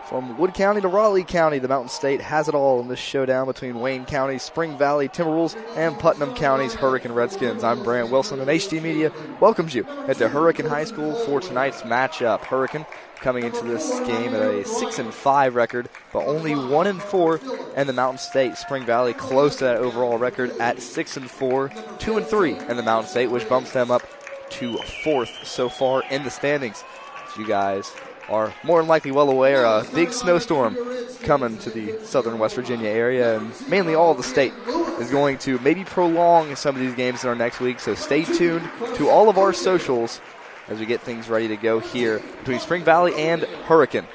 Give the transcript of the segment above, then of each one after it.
From Wood County to Raleigh County, the Mountain State has it all in this showdown between Wayne County's Spring Valley Timberwolves and Putnam County's Hurricane Redskins. I'm Brant Wilson, and HD Media welcomes you at the Hurricane High School for tonight's matchup. Hurricane coming into this game at a 6-5 record, but only 1-4, and the Mountain State Spring Valley close to that overall record at 6-4, 2-3 in the Mountain State, which bumps them up to fourth so far in the standings. As you guys are more than likely well aware, a big snowstorm coming to the southern West Virginia area, and mainly all of the state is going to maybe prolong some of these games in our next week, so stay tuned to all of our socials as we get things ready to go here between Spring Valley and Hurricane.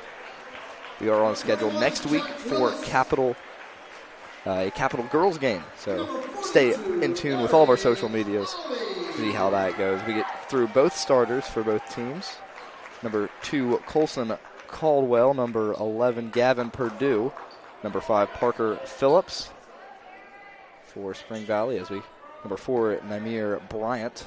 We are on schedule next week for a Capital girls game, so stay in tune with all of our social medias to see how that goes. We get through both starters for both teams. Number 2, Colson Caldwell. Number 11, Gavin Perdue. Number 5, Parker Phillips for Spring Valley. Number 4, Namir Bryant.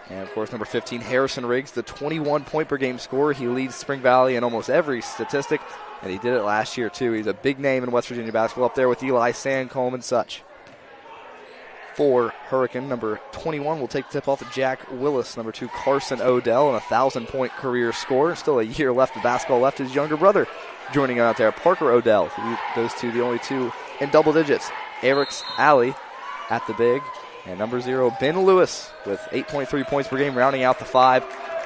And, of course, number 15, Harrison Riggs, the 21-point-per-game scorer. He leads Spring Valley in almost every statistic, and he did it last year, too. He's a big name in West Virginia basketball up there with Eli Sandcombe and such. For Hurricane, number 21 will take the tip off of Jack Willis. Number 2, Carson Odell, and a 1,000-point career scorer. Still a year left of basketball left. His younger brother joining out there, Parker Odell. Those two, the only two in double digits. Eric's Alley at the big. And number 0, Ben Lewis with 8.3 points per game, rounding out the 5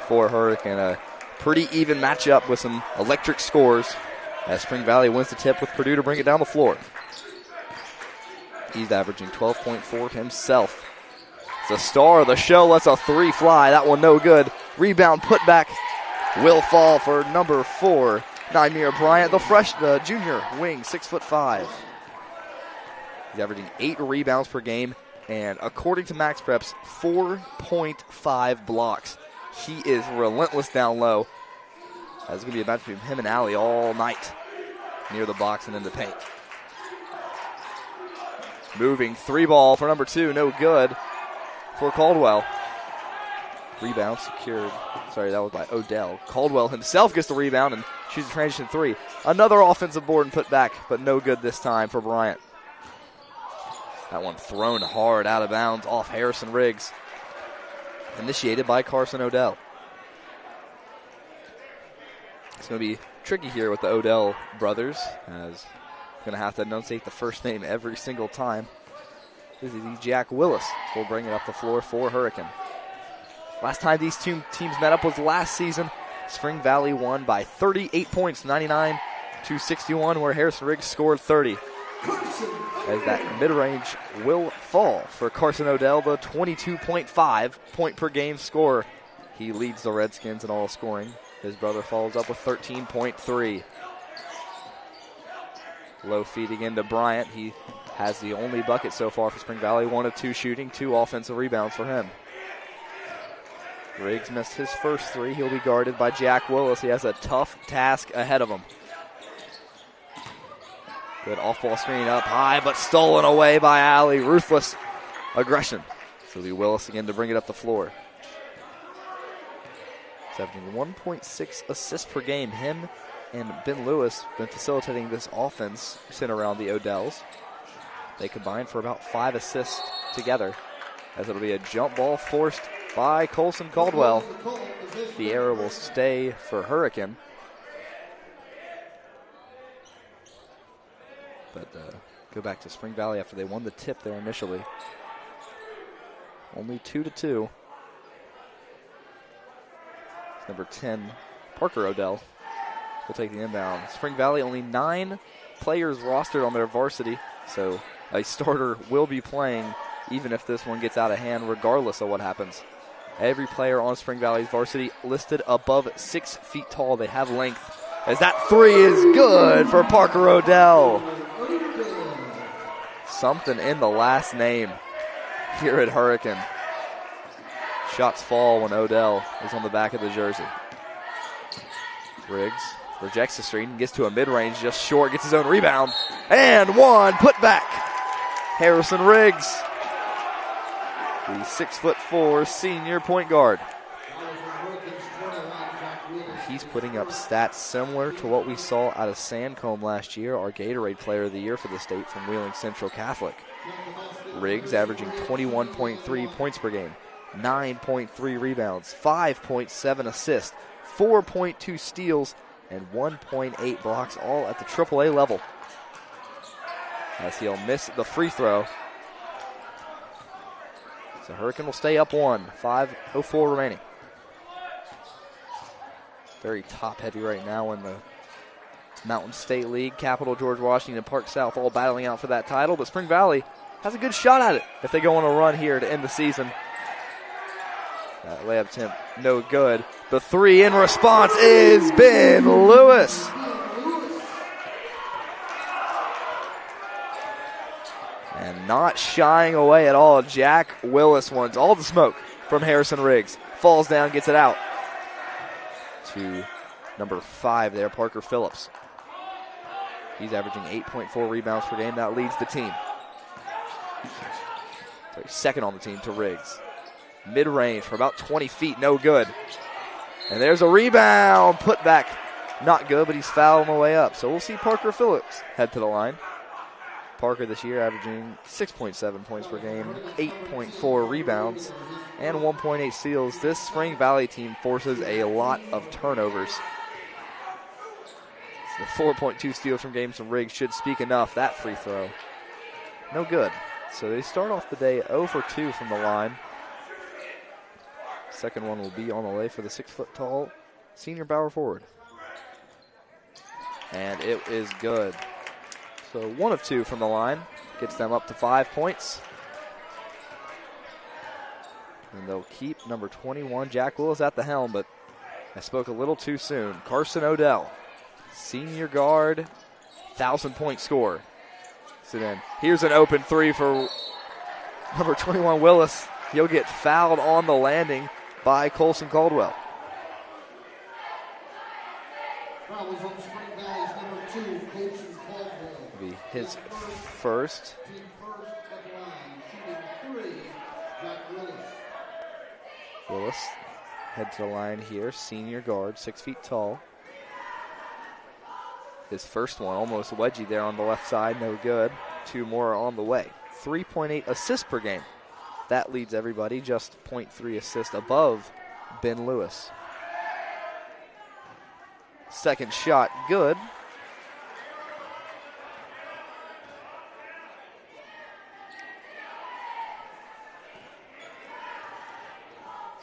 for Hurricane. A pretty even matchup with some electric scores as Spring Valley wins the tip with Purdue to bring it down the floor. He's averaging 12.4 himself. The star of the show lets a 3 fly. That one no good. Rebound put back will fall for number 4, Namir Bryant, the junior wing, 6'5". He's averaging 8 rebounds per game, and according to Max Preps, 4.5 blocks. He is relentless down low. That's going to be a match between him and Alley all night near the box and in the paint. Moving 3 ball for number 2, no good for Caldwell. Rebound secured. Sorry, that was by Odell. Caldwell himself gets the rebound and shoots a transition 3. Another offensive board and put back, but no good this time for Bryant. That one thrown hard out of bounds off Harrison Riggs. Initiated by Carson Odell. It's going to be tricky here with the Odell brothers, as going to have to enunciate the first name every single time. This is Jack Willis will bring it up the floor for Hurricane. Last time these two teams met up was last season. Spring Valley won by 38 points, 99-61, where Harrison Riggs scored 30. As that mid-range will fall for Carson Odell, the 22.5 point per game scorer. He leads the Redskins in all scoring. His brother follows up with 13.3. Low feeding into Bryant. He has the only bucket so far for Spring Valley. 1 of 2 shooting, 2 offensive rebounds for him. Riggs missed his first 3. He'll be guarded by Jack Willis. He has a tough task ahead of him. Good off-ball screen up high, but stolen away by Alley. Ruthless aggression. So it'll be Willis again to bring it up the floor. 1.6 assists per game. Him and Ben Lewis been facilitating this offense centered around the Odells. They combined for about 5 assists together, as it'll be a jump ball forced by Colson Caldwell. The error will stay for Hurricane. But go back to Spring Valley after they won the tip there initially. Only 2-2. Number 10, Parker Odell, will take the inbound. Spring Valley, only 9 players rostered on their varsity, so a starter will be playing even if this one gets out of hand, regardless of what happens. Every player on Spring Valley's varsity listed above 6 feet tall. They have length. As that 3 is good for Parker Odell. Something in the last name here at Hurricane. Shots fall when Odell is on the back of the jersey. Riggs rejects the screen, gets to a mid-range, just short, gets his own rebound, and 1 put back. Harrison Riggs, the 6'4" senior point guard. he's putting up stats similar to what we saw out of Sandcombe last year, our Gatorade Player of the Year for the state from Wheeling Central Catholic. Riggs averaging 21.3 points per game, 9.3 rebounds, 5.7 assists, 4.2 steals, and 1.8 blocks, all at the AAA level. As he'll miss the free throw. So Hurricane will stay up 1, 5:04 remaining. Very top-heavy right now in the Mountain State League. Capital, George Washington, and Park South all battling out for that title, but Spring Valley has a good shot at it if they go on a run here to end the season. That layup attempt, no good. The three in response is Ben Lewis. And not shying away at all, Jack Willis wants all the smoke from Harrison Riggs. Falls down, gets it out to number 5 there, Parker Phillips. He's averaging 8.4 rebounds per game. That leads the team. So he's second on the team to Riggs. Mid-range for about 20 feet, no good. And there's a rebound, put back, not good, but he's fouled on the way up. So we'll see Parker Phillips head to the line. Parker this year averaging 6.7 points per game, 8.4 rebounds, and 1.8 steals. This Spring Valley team forces a lot of turnovers. So the 4.2 steals from games from Riggs should speak enough. That free throw, no good. So they start off the day 0 for 2 from the line. Second one will be on the way for the 6-foot-tall senior power forward. And it is good. So 1 of 2 from the line gets them up to 5 points. And they'll keep number 21, Jack Willis, at the helm, but I spoke a little too soon. Carson Odell, senior guard, 1,000-point scorer. So then here's an open three for number 21, Willis. He'll get fouled on the landing by Colson Caldwell. It'll be his first. Willis head to the line here, senior guard, 6 feet tall. His first one, almost wedgy there on the left side, no good. 2 more on the way. 3.8 assists per game. That leads everybody, just 0.3 assists above Ben Lewis. Second shot, good.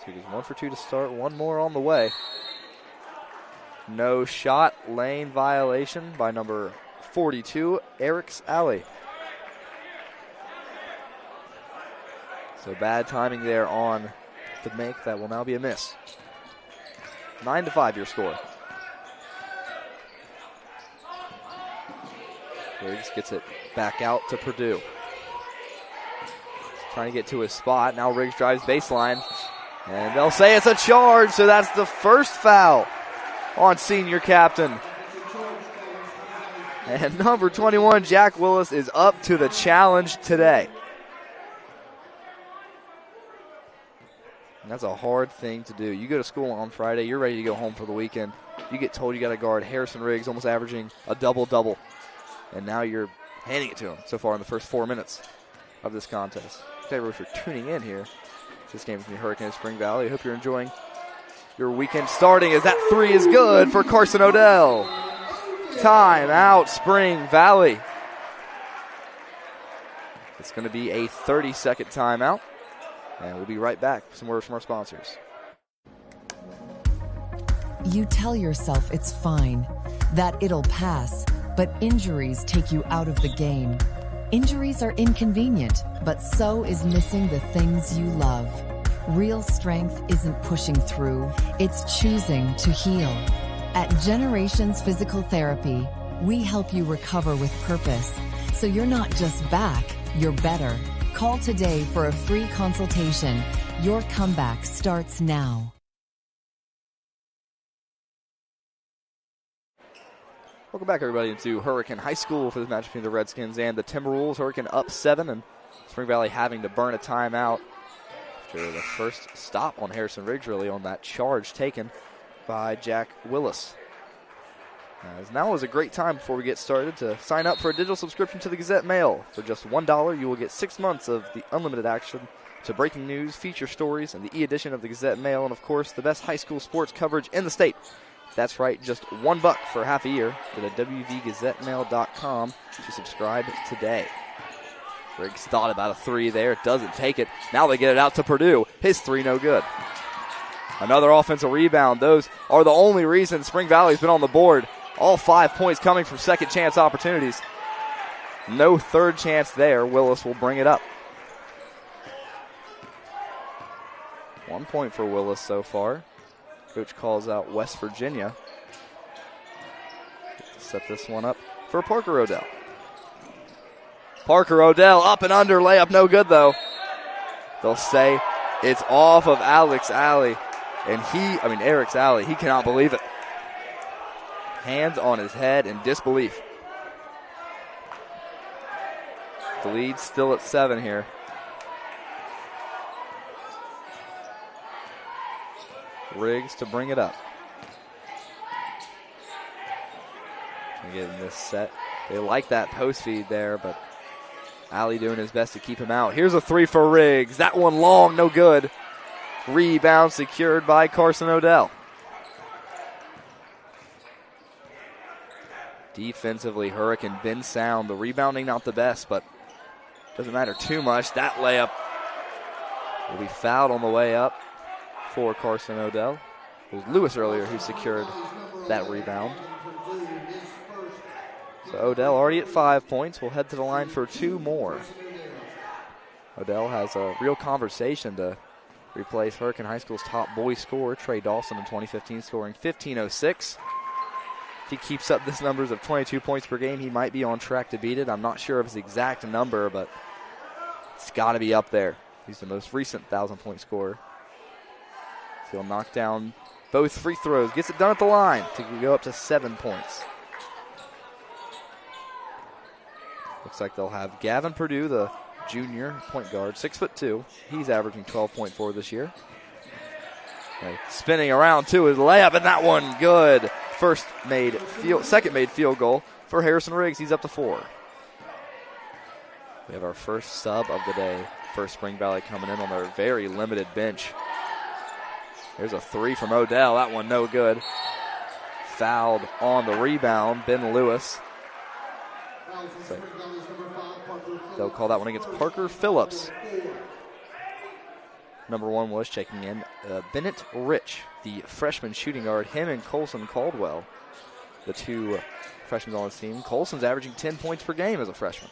So he's 1 for 2 to start, 1 more on the way. No shot, lane violation by number 42, Eric's Alley. So bad timing there on the make. That will now be a miss. 9-5 your score. Riggs gets it back out to Purdue. Trying to get to his spot. Now Riggs drives baseline. And they'll say it's a charge, so that's the first foul on senior captain. And number 21, Jack Willis, is up to the challenge today. And that's a hard thing to do. You go to school on Friday, you're ready to go home for the weekend. You get told you got to guard Harrison Riggs, almost averaging a double-double. And now you're handing it to him so far in the first 4 minutes of this contest. Thank you everyone for tuning in here. This game from the Hurricane Spring Valley. I hope you're enjoying your weekend starting as that three is good for Carson Odell. Time out, Spring Valley. It's going to be a 30-second timeout. And we'll be right back with some words from our sponsors. You tell yourself it's fine, that it'll pass, but injuries take you out of the game. Injuries are inconvenient, but so is missing the things you love. Real strength isn't pushing through, it's choosing to heal. At Generations Physical Therapy, we help you recover with purpose, so you're not just back, you're better. Call today for a free consultation. Your comeback starts now. Welcome back, everybody, into Hurricane High School for this match between the Redskins and the Timberwolves. Hurricane up 7, and Spring Valley having to burn a timeout after the first stop on Harrison Riggs, really, on that charge taken. by Jack Willis. As now is a great time before we get started to sign up for a digital subscription to the Gazette Mail. For just $1, you will get 6 months of the unlimited action to breaking news, feature stories, and the e-edition of the Gazette Mail, and of course, the best high school sports coverage in the state. That's right, just $1 for half a year. Go to wvgazettemail.com to subscribe today. Riggs thought about a three there, doesn't take it. Now they get it out to Purdue. His three no good. Another offensive rebound. Those are the only reasons Spring Valley's been on the board. All 5 points coming from second chance opportunities. No third chance there. Willis will bring it up. 1 point for Willis so far. Coach calls out West Virginia. Set this one up for Parker Odell. Parker Odell up and under, layup no good though. They'll say it's off of Eric's Alley. He cannot believe it. Hands on his head in disbelief. The lead's still at 7 here. Riggs to bring it up. Getting this set. They like that post feed there, but Alley doing his best to keep him out. Here's a three for Riggs. That one long, no good. Rebound secured by Carson Odell. Defensively, Hurricane been sound. The rebounding not the best, but doesn't matter too much. That layup will be fouled on the way up for Carson Odell. It was Lewis earlier who secured that rebound. So Odell already at 5 points. Will head to the line for 2 more. Odell has a real conversation to replace Hurricane High School's top boy scorer, Trey Dawson, in 2015, scoring 15.06. If he keeps up this numbers of 22 points per game, he might be on track to beat it. I'm not sure of his exact number, but it's got to be up there. He's the most recent 1,000-point scorer. So he'll knock down both free throws. Gets it done at the line to go up to 7 points. Looks like they'll have Gavin Purdue, the junior point guard, 6'2". He's averaging 12.4 this year. Okay. Spinning around to his layup, and that one good. Second made field goal for Harrison Riggs. He's up to 4. We have our first sub of the day for Spring Valley coming in on their very limited bench. There's a three from Odell. That one no good. Fouled on the rebound, Ben Lewis. So they'll call that one against Parker Phillips. Number 1 was checking in Bennett Rich, the freshman shooting guard. Him and Colson Caldwell, the 2 freshmen on his team. Colson's averaging 10 points per game as a freshman.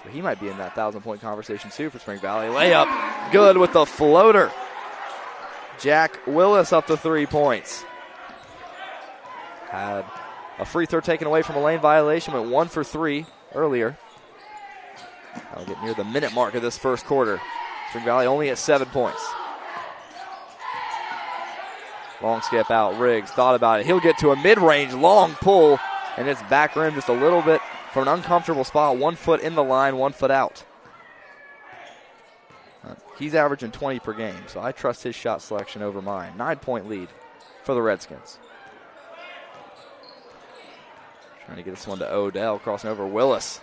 So he might be in that 1,000-point conversation too for Spring Valley. Layup, good with the floater. Jack Willis up to 3 points. Had a free throw taken away from a lane violation, went 1 for 3 earlier. That'll get near the minute mark of this first quarter. Spring Valley only at 7 points. Long skip out. Riggs thought about it. He'll get to a mid-range long pull, and it's back rim just a little bit from an uncomfortable spot. 1 foot in the line, 1 foot out. He's averaging 20 per game, so I trust his shot selection over mine. 9-point lead for the Redskins. Trying to get this one to Odell, crossing over Willis.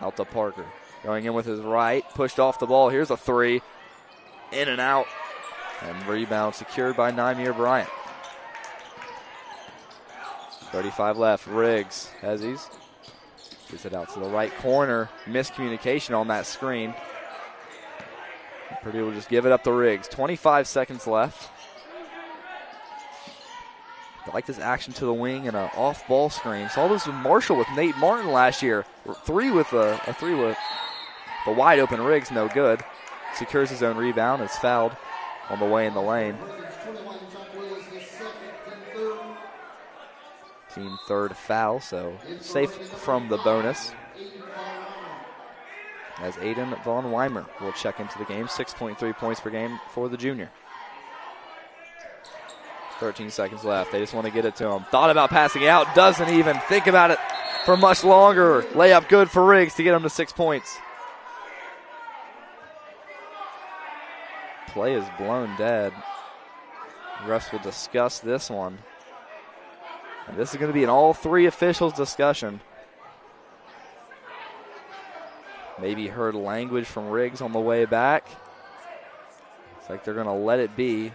Out to Parker. Going in with his right, pushed off the ball. Here's a three. In and out. And rebound secured by Nymir Bryant. 35 left. Riggs as he's gets it out to the right corner. Miscommunication on that screen. Purdue will just give it up to Riggs. 25 seconds left. I like this action to the wing and an off-ball screen. Saw this with Marshall with Nate Martin last year. Three with the wide open Riggs, no good. Secures his own rebound. It's fouled on the way in the lane. Team third foul, so safe from the bonus. As Aiden Von Weimer will check into the game. 6.3 points per game for the junior. 13 seconds left. They just want to get it to him. Thought about passing it out. Doesn't even think about it for much longer. Layup good for Riggs to get him to 6 points. Play is blown dead. Refs will discuss this one. And this is going to be an all three officials discussion. Maybe heard language from Riggs on the way back. It's like they're going to let it be.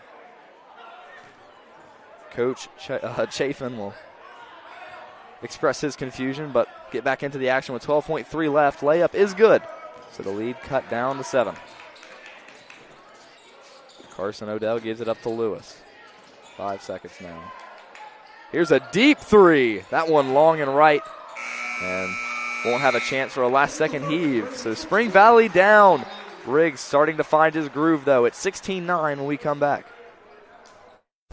Coach Chafin will express his confusion, but get back into the action with 12.3 left. Layup is good. So the lead cut down to 7. Carson Odell gives it up to Lewis. 5 seconds now. Here's a deep three. That one long and right. And won't have a chance for a last-second heave. So Spring Valley down. Riggs starting to find his groove, though. It's 16-9 when we come back.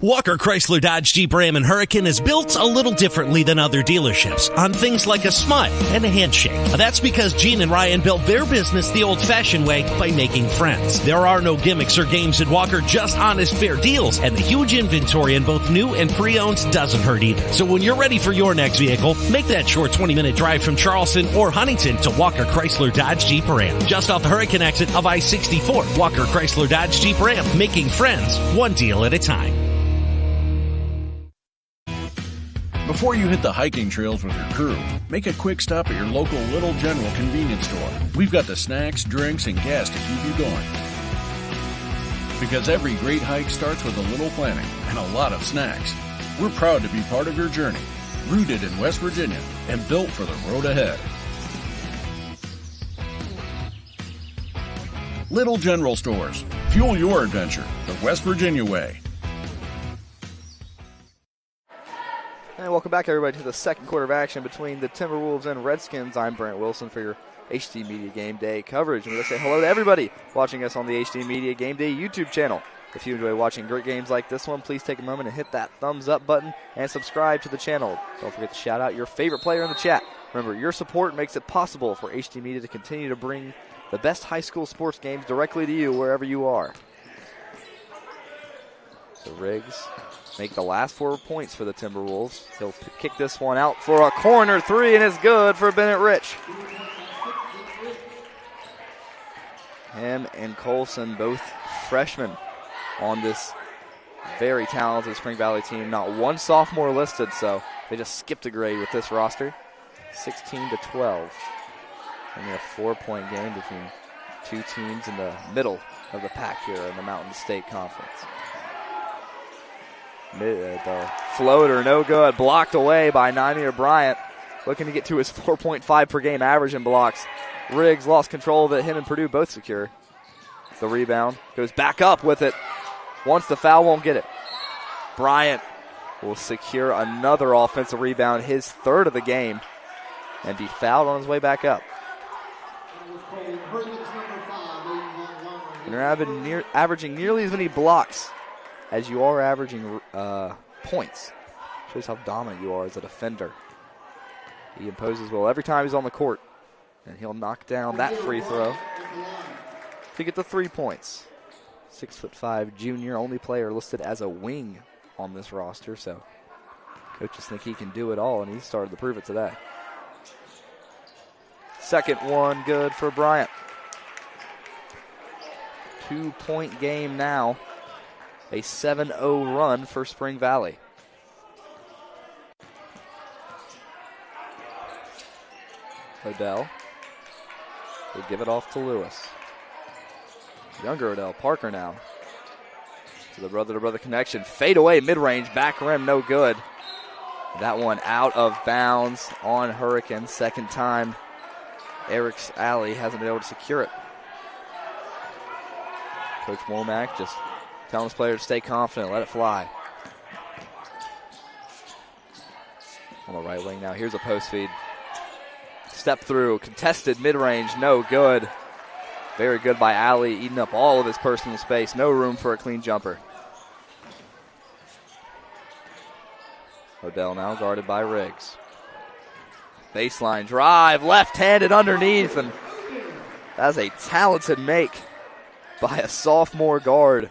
Walker Chrysler Dodge Jeep Ram and Hurricane is built a little differently than other dealerships on things like a smile and a handshake. That's because Gene and Ryan built their business the old-fashioned way by making friends. There are no gimmicks or games at Walker, just honest, fair deals, and the huge inventory in both new and pre-owns doesn't hurt either. So when you're ready for your next vehicle, make that short 20-minute drive from Charleston or Huntington to Walker Chrysler Dodge Jeep Ram. Just off the Hurricane exit of I-64, Walker Chrysler Dodge Jeep Ram, making friends one deal at a time. Before you hit the hiking trails with your crew, make a quick stop at your local Little General convenience store. We've got the snacks, drinks, and gas to keep you going. Because every great hike starts with a little planning and a lot of snacks. We're proud to be part of your journey, rooted in West Virginia and built for the road ahead. Little General Stores. Fuel your adventure the West Virginia way. And welcome back, everybody, to the second quarter of action between the Timberwolves and Redskins. I'm Brant Wilson for your HD Media Game Day coverage. And we're going to say hello to everybody watching us on the HD Media Game Day YouTube channel. If you enjoy watching great games like this one, please take a moment and hit that thumbs up button and subscribe to the channel. Don't forget to shout out your favorite player in the chat. Remember, your support makes it possible for HD Media to continue to bring the best high school sports games directly to you wherever you are. So Riggs make the last 4 points for the Timberwolves. He'll kick this one out for a corner three, and it's good for Bennett Rich. Him and Colson, both freshmen on this very talented Spring Valley team. Not one sophomore listed, so they just skipped a grade with this roster. 16-12. Only a 4-point game between two teams in the middle of the pack here in the Mountain State Conference. The floater, no good. Blocked away by Nymir Bryant. Looking to get to his 4.5 per game average in blocks. Riggs lost control of it. Him and Purdue both secure. The rebound. Goes back up with it. Wants the foul, won't get it. Bryant will secure another offensive rebound, his third of the game, and be fouled on his way back up. And they're averaging nearly as many blocks as you are averaging points. Shows how dominant you are as a defender. He imposes will every time he's on the court. And he'll knock down that free throw to get the 3 points. 6'5" junior, only player listed as a wing on this roster. So coaches think he can do it all, and he started to prove it today. Second one good for Bryant. 2-point game now. A 7-0 run for Spring Valley. Odell will give it off to Lewis. Younger Odell, Parker now. To the brother-to-brother connection. Fade away, mid-range, back rim, no good. That one out of bounds on Hurricane. Second time Eric's alley hasn't been able to secure it. Coach Womack just telling his player to stay confident, let it fly. On the right wing now, here's a post feed. Step through, contested mid-range, no good. Very good by Alley, eating up all of his personal space. No room for a clean jumper. Odell now guarded by Riggs. Baseline drive, left-handed underneath, and that's a talented make by a sophomore guard.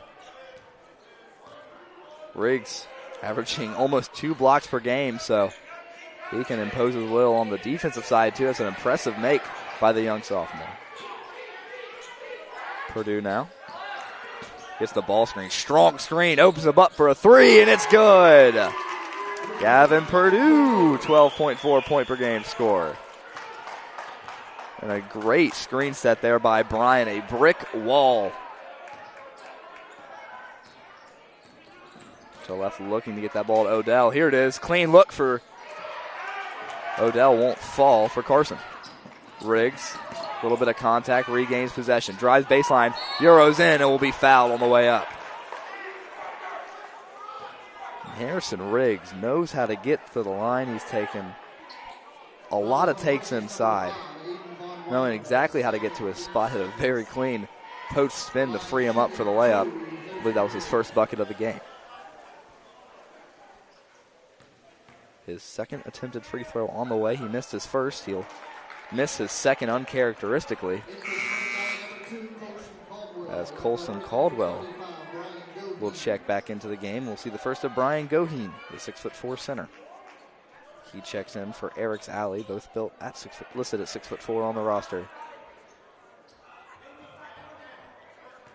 Riggs averaging almost 2 blocks per game, so he can impose his will on the defensive side, too. That's an impressive make by the young sophomore. Purdue now. Gets the ball screen. Strong screen. Opens him up for a three, and it's good. Gavin Purdue, 12.4 point per game score. And a great screen set there by Brian. A brick wall. To left looking to get that ball to Odell. Here it is. Clean look for Odell. Won't fall for Carson. Riggs. A little bit of contact. Regains possession. Drives baseline. Euros in and will be fouled on the way up. Harrison Riggs knows how to get to the line. He's taken a lot of takes inside. Knowing exactly how to get to his spot. Hit a very clean post spin to free him up for the layup. I believe that was his first bucket of the game. His second attempted free throw on the way. He missed his first. He'll miss his second uncharacteristically. As Colson Caldwell will check back into the game. We'll see the first of Brian Goheen, the 6'4" center. He checks in for Eric's Alley, both built at listed at 6'4" on the roster.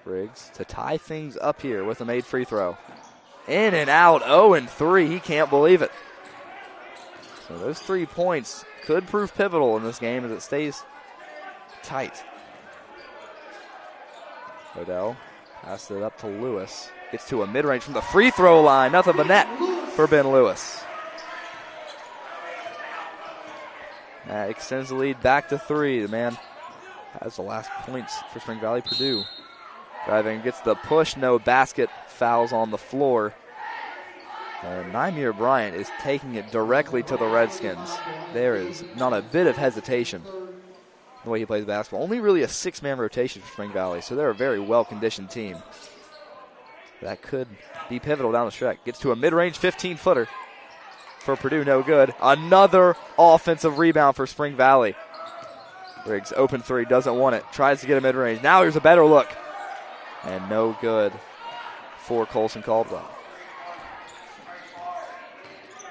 Riggs to tie things up here with a made free throw. In and out, 0-3. He can't believe it. So those 3 points could prove pivotal in this game as it stays tight. Odell passes it up to Lewis. Gets to a mid-range from the free throw line. Nothing but net for Ben Lewis. That extends the lead back to 3. The man has the last points for Spring Valley. Purdue driving, gets the push, no basket, fouls on the floor. And Nymir Bryant is taking it directly to the Redskins. There is not a bit of hesitation in the way he plays basketball. Only really a 6-man rotation for Spring Valley, so they're a very well-conditioned team. That could be pivotal down the stretch. Gets to a mid-range 15-footer for Purdue, no good. Another offensive rebound for Spring Valley. Riggs, open three, doesn't want it. Tries to get a mid-range. Now here's a better look. And no good for Colson Caldwell.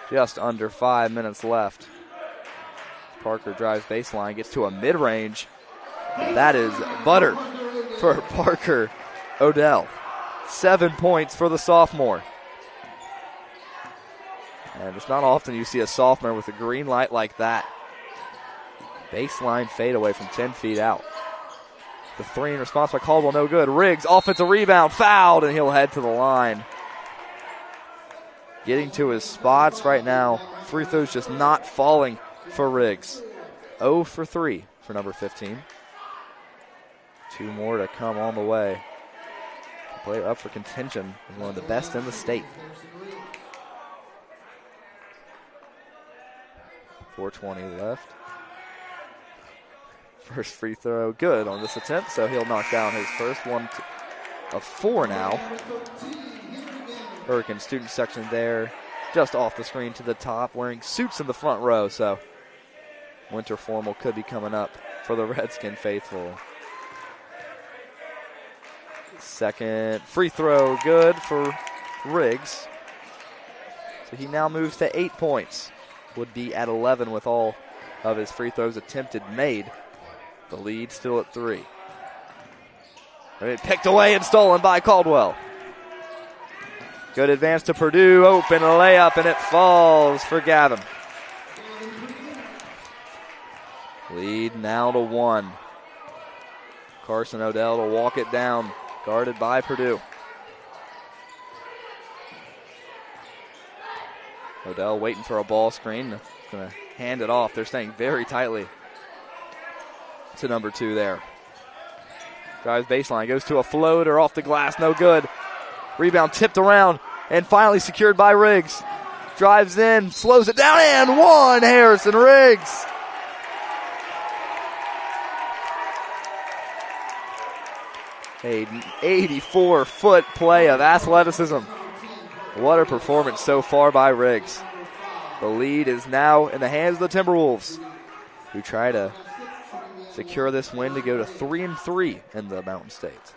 Just under 5 minutes left. Parker drives baseline, gets to a mid-range. That is butter for Parker Odell. 7 points for the sophomore. And it's not often you see a sophomore with a green light like that. Baseline fadeaway from 10 feet out. The three in response by Caldwell, no good. Riggs, offensive rebound, fouled, and he'll head to the line. Getting to his spots right now. Free throws just not falling for Riggs. 0 for 3 for number 15. 2 more to come on the way. The player up for contention is one of the best in the state. 4:20 left. First free throw good on this attempt, so he'll knock down his first one of 4 now. Hurricane student section there, just off the screen to the top, wearing suits in the front row, so winter formal could be coming up for the Redskin faithful. Second free throw good for Riggs. So he now moves to 8 points. Would be at 11 with all of his free throws attempted made. The lead still at 3. Picked away and stolen by Caldwell. Good advance to Purdue. Open a layup, and it falls for Gavin. Lead now to 1. Carson Odell to walk it down. Guarded by Purdue. Odell waiting for a ball screen. Going to hand it off. They're staying very tightly to number 2 there. Drives baseline, goes to a floater off the glass, no good. Rebound tipped around and finally secured by Riggs. Drives in, slows it down, and 1, Harrison Riggs. An 84-foot play of athleticism. What a performance so far by Riggs. The lead is now in the hands of the Timberwolves, who try to secure this win to go to 3-3 in the Mountain State.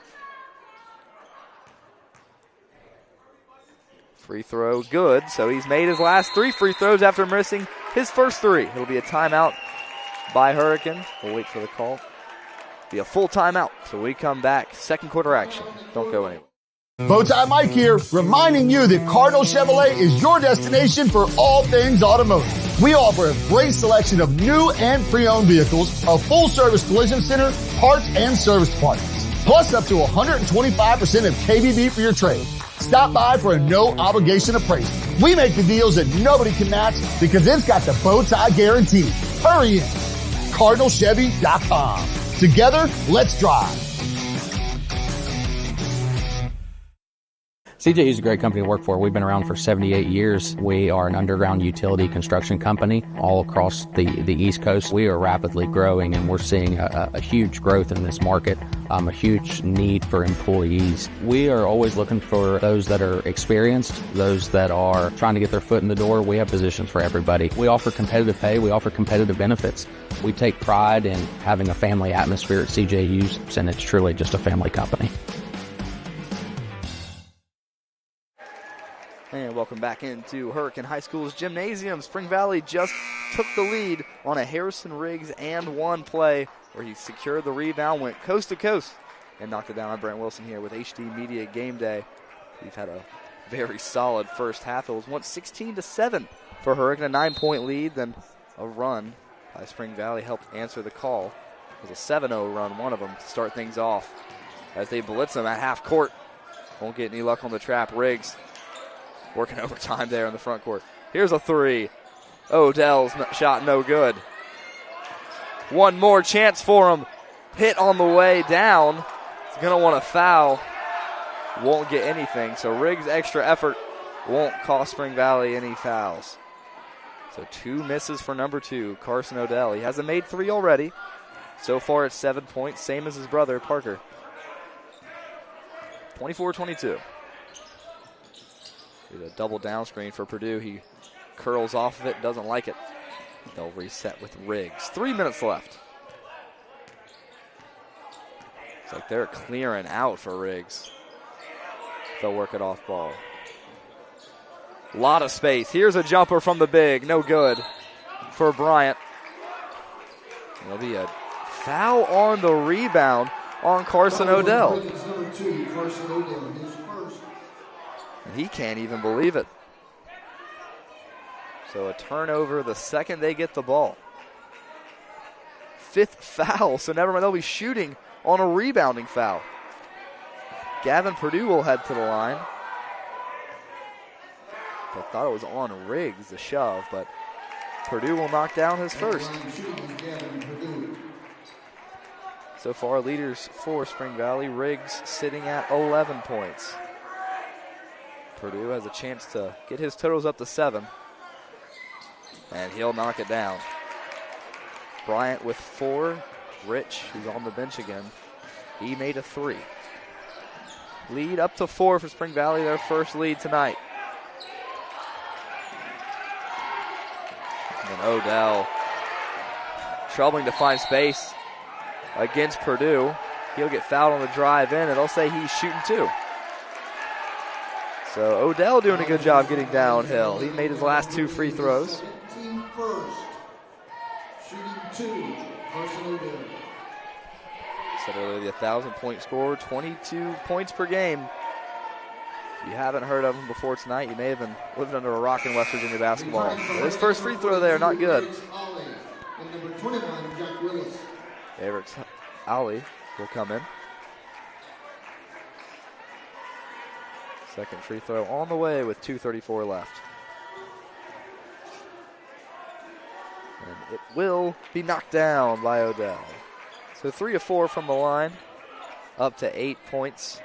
Free throw good, so he's made his last 3 free throws after missing his first 3. It'll be a timeout by Hurricane. We'll wait for the call. Be a full timeout, so we come back. Second quarter action. Don't go anywhere. Bowtie Mike here, reminding you that Cardinal Chevrolet is your destination for all things automotive. We offer a great selection of new and pre-owned vehicles, a full-service collision center, parts and service departments, plus up to 125% of KBB for your trade. Stop by for a no-obligation appraisal. We make the deals that nobody can match because it's got the Bowtie guarantee. Hurry in. CardinalChevy.com. Together, let's drive. CJU is a great company to work for. We've been around for 78 years. We are an underground utility construction company all across the East Coast. We are rapidly growing, and we're seeing a huge growth in this market, a huge need for employees. We are always looking for those that are experienced, those that are trying to get their foot in the door. We have positions for everybody. We offer competitive pay. We offer competitive benefits. We take pride in having a family atmosphere at CJU, and it's truly just a family company. And welcome back into Hurricane High School's gymnasium. Spring Valley just took the lead on a Harrison Riggs and one play where he secured the rebound, went coast to coast, and knocked it down. I'm Brent Wilson here with HD Media Game Day. We've had a very solid first half. It was once 16-7 for Hurricane, a 9-point lead. Then a run by Spring Valley helped answer the call. It was a 7-0 run, one of them, to start things off as they blitz them at half court. Won't get any luck on the trap. Riggs working overtime there in the front court. Here's a three. Odell's shot no good. One more chance for him. Hit on the way down. He's going to want a foul. Won't get anything. So Riggs' extra effort won't cost Spring Valley any fouls. So 2 misses for number 2, Carson Odell. He hasn't made 3 already. So far it's 7 points, same as his brother, Parker. 24-22. A double down screen for Purdue. He curls off of it, doesn't like it. They'll reset with Riggs. 3 minutes left. It's like they're clearing out for Riggs. They'll work it off ball. A lot of space. Here's a jumper from the big. No good for Bryant. There'll be a foul on the rebound on Carson Odell. And he can't even believe it. So a turnover the second they get the ball. 5th foul, so never mind, they'll be shooting on a rebounding foul. Gavin Purdue will head to the line. I thought it was on Riggs, the shove, but Purdue will knock down his first. So far, leaders for Spring Valley. Riggs sitting at 11 points. Purdue has a chance to get his totals up to 7. And he'll knock it down. Bryant with 4. Rich, who's on the bench again, he made a 3. Lead up to 4 for Spring Valley, their first lead tonight. And Odell troubling to find space against Purdue. He'll get fouled on the drive in, and they'll say he's shooting 2. So Odell doing a good job getting downhill. He made his last 2 free throws. Said earlier, the 1,000-point scorer, 22 points per game. If you haven't heard of him before tonight, you may have been living under a rock in West Virginia basketball. His first free throw there, not good. Everett Ali will come in. Second free throw on the way with 2:34 left. And it will be knocked down by Odell. So 3 of 4 from the line, up to 8 points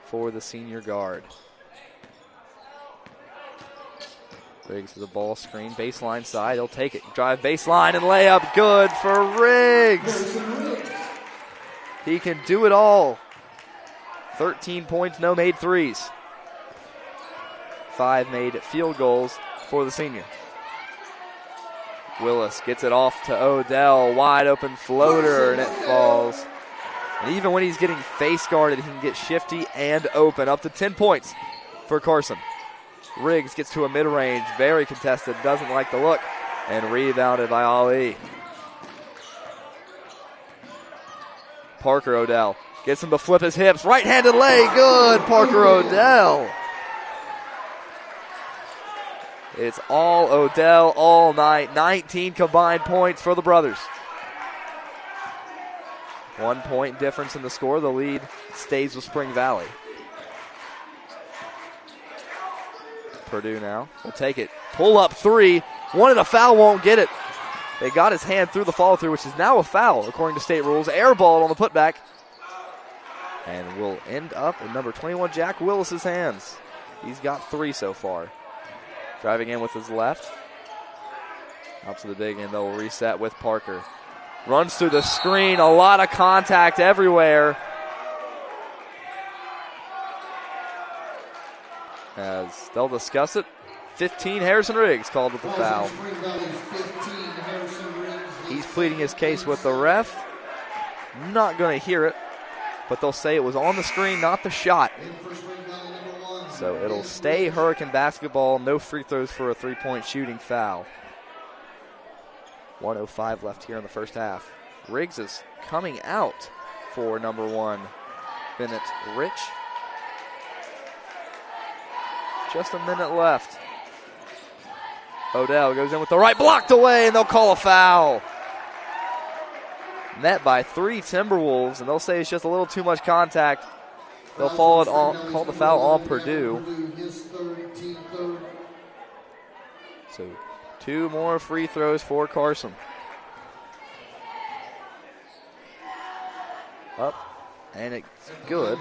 for the senior guard. Riggs with the ball screen, baseline side, he'll take it. Drive baseline and layup, good for Riggs. He can do it all. 13 points, no made threes. 5 made field goals for the senior. Willis gets it off to Odell, wide open floater, and it falls. And even when he's getting face guarded, he can get shifty and open. Up to 10 points for Carson. Riggs gets to a mid-range, very contested, doesn't like the look, and rebounded by Ali. Parker Odell Gets him to flip his hips. Right-handed lay. Good. Parker Odell. It's all Odell all night. 19 combined points for the brothers. 1 point difference in the score. The lead stays with Spring Valley. Purdue now will take it. Pull up three. Wanted a foul, won't get it. They got his hand through the follow through, which is now a foul according to state rules. Air ball on the putback. And will end up in number 21, Jack Willis's hands. He's got 3 so far. Driving in with his left. Out to the big end, they'll reset with Parker. Runs through the screen, a lot of contact everywhere. As they'll discuss it, 15, Harrison Riggs called with the foul. He's pleading his case with the ref. Not going to hear it, but they'll say it was on the screen, not the shot. So it'll stay Hurricane basketball. No free throws for a 3-point shooting foul. 1:05 left here in the first half. Riggs is coming out for number 1, Bennett Rich. Just a minute left. Odell goes in with the right, blocked away, and they'll call a foul. Met by 3 Timberwolves, and they'll say it's just a little too much contact. They'll call the foul on Purdue. So 2 more free throws for Carson. Up, and it's good.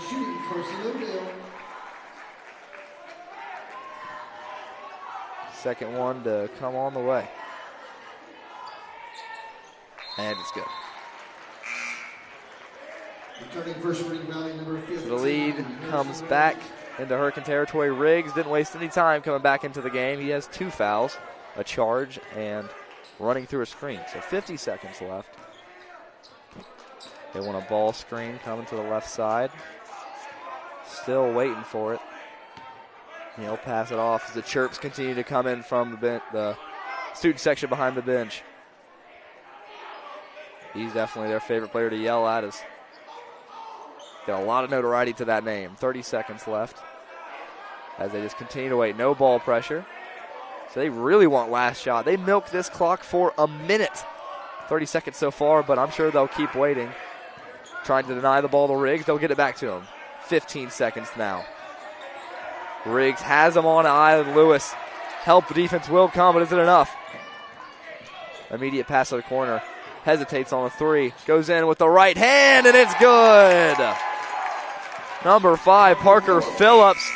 Second one to come on the way. And it's good. So the lead comes back into Hurricane territory. Riggs didn't waste any time coming back into the game. He has 2 fouls, a charge, and running through a screen. So 50 seconds left. They want a ball screen coming to the left side. Still waiting for it. He'll pass it off as the chirps continue to come in from the student section behind the bench. He's definitely their favorite player to yell at. He's got a lot of notoriety to that name. 30 seconds left as they just continue to wait. No ball pressure. So they really want last shot. They milked this clock for a minute. 30 seconds so far, but I'm sure they'll keep waiting. Trying to deny the ball to Riggs. They'll get it back to him. 15 seconds now. Riggs has him on Island Lewis. Help the defense will come, but is it enough? Immediate pass to the corner. Hesitates on a 3. Goes in with the right hand, and it's good. Number 5, Parker Phillips.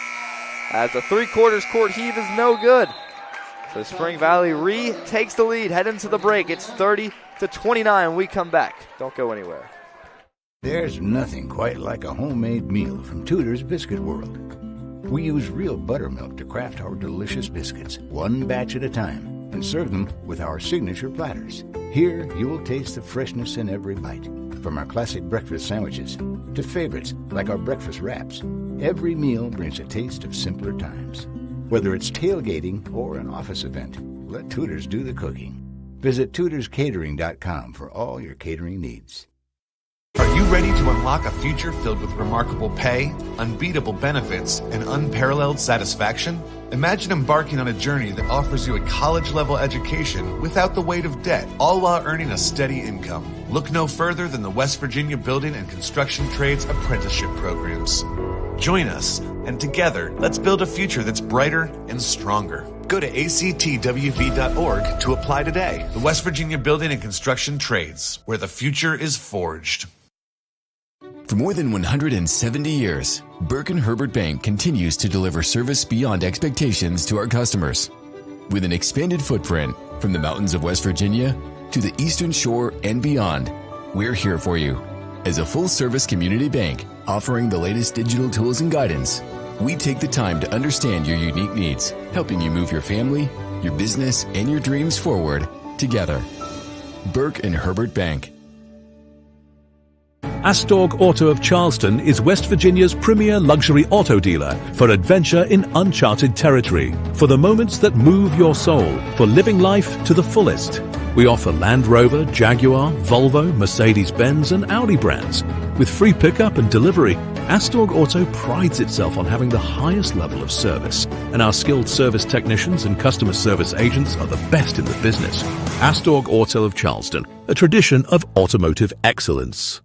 As the 3/4 court heave is no good. So Spring Valley retakes the lead. Head into the break. It's 30-29. We come back. Don't go anywhere. There's nothing quite like a homemade meal from Tudor's Biscuit World. We use real buttermilk to craft our delicious biscuits, one batch at a time, and serve them with our signature platters. Here, you will taste the freshness in every bite. From our classic breakfast sandwiches to favorites like our breakfast wraps, every meal brings a taste of simpler times. Whether it's tailgating or an office event, let Tudor's do the cooking. Visit tudorscatering.com for all your catering needs. Are you ready to unlock a future filled with remarkable pay, unbeatable benefits, and unparalleled satisfaction? Imagine embarking on a journey that offers you a college-level education without the weight of debt, all while earning a steady income. Look no further than the West Virginia Building and Construction Trades Apprenticeship Programs. Join us, and together, let's build a future that's brighter and stronger. Go to actwv.org to apply today. The West Virginia Building and Construction Trades, where the future is forged. For more than 170 years, Burke & Herbert Bank continues to deliver service beyond expectations to our customers. With an expanded footprint from the mountains of West Virginia to the Eastern Shore and beyond, we're here for you. As a full-service community bank offering the latest digital tools and guidance, we take the time to understand your unique needs, helping you move your family, your business, and your dreams forward together. Burke & Herbert Bank. Astorg Auto of Charleston is West Virginia's premier luxury auto dealer for adventure in uncharted territory, for the moments that move your soul, for living life to the fullest. We offer Land Rover, Jaguar, Volvo, Mercedes-Benz and Audi brands, With free pickup and delivery, Astorg Auto prides itself on having the highest level of service, and our skilled service technicians and customer service agents are the best in the business. Astorg Auto of Charleston, a tradition of automotive excellence.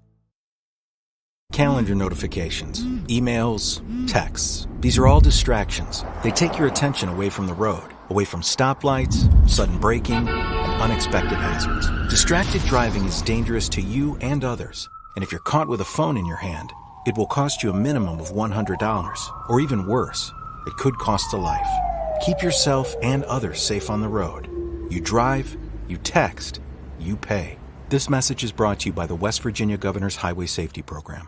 Calendar notifications, emails, texts. These are all distractions. They take your attention away from the road, away from stoplights, sudden braking, and unexpected hazards. Distracted driving is dangerous to you and others. And if you're caught with a phone in your hand, it will cost you a minimum of $100, or even worse, it could cost a life. Keep yourself and others safe on the road. You drive, you text, you pay. This message is brought to you by the West Virginia Governor's Highway Safety Program.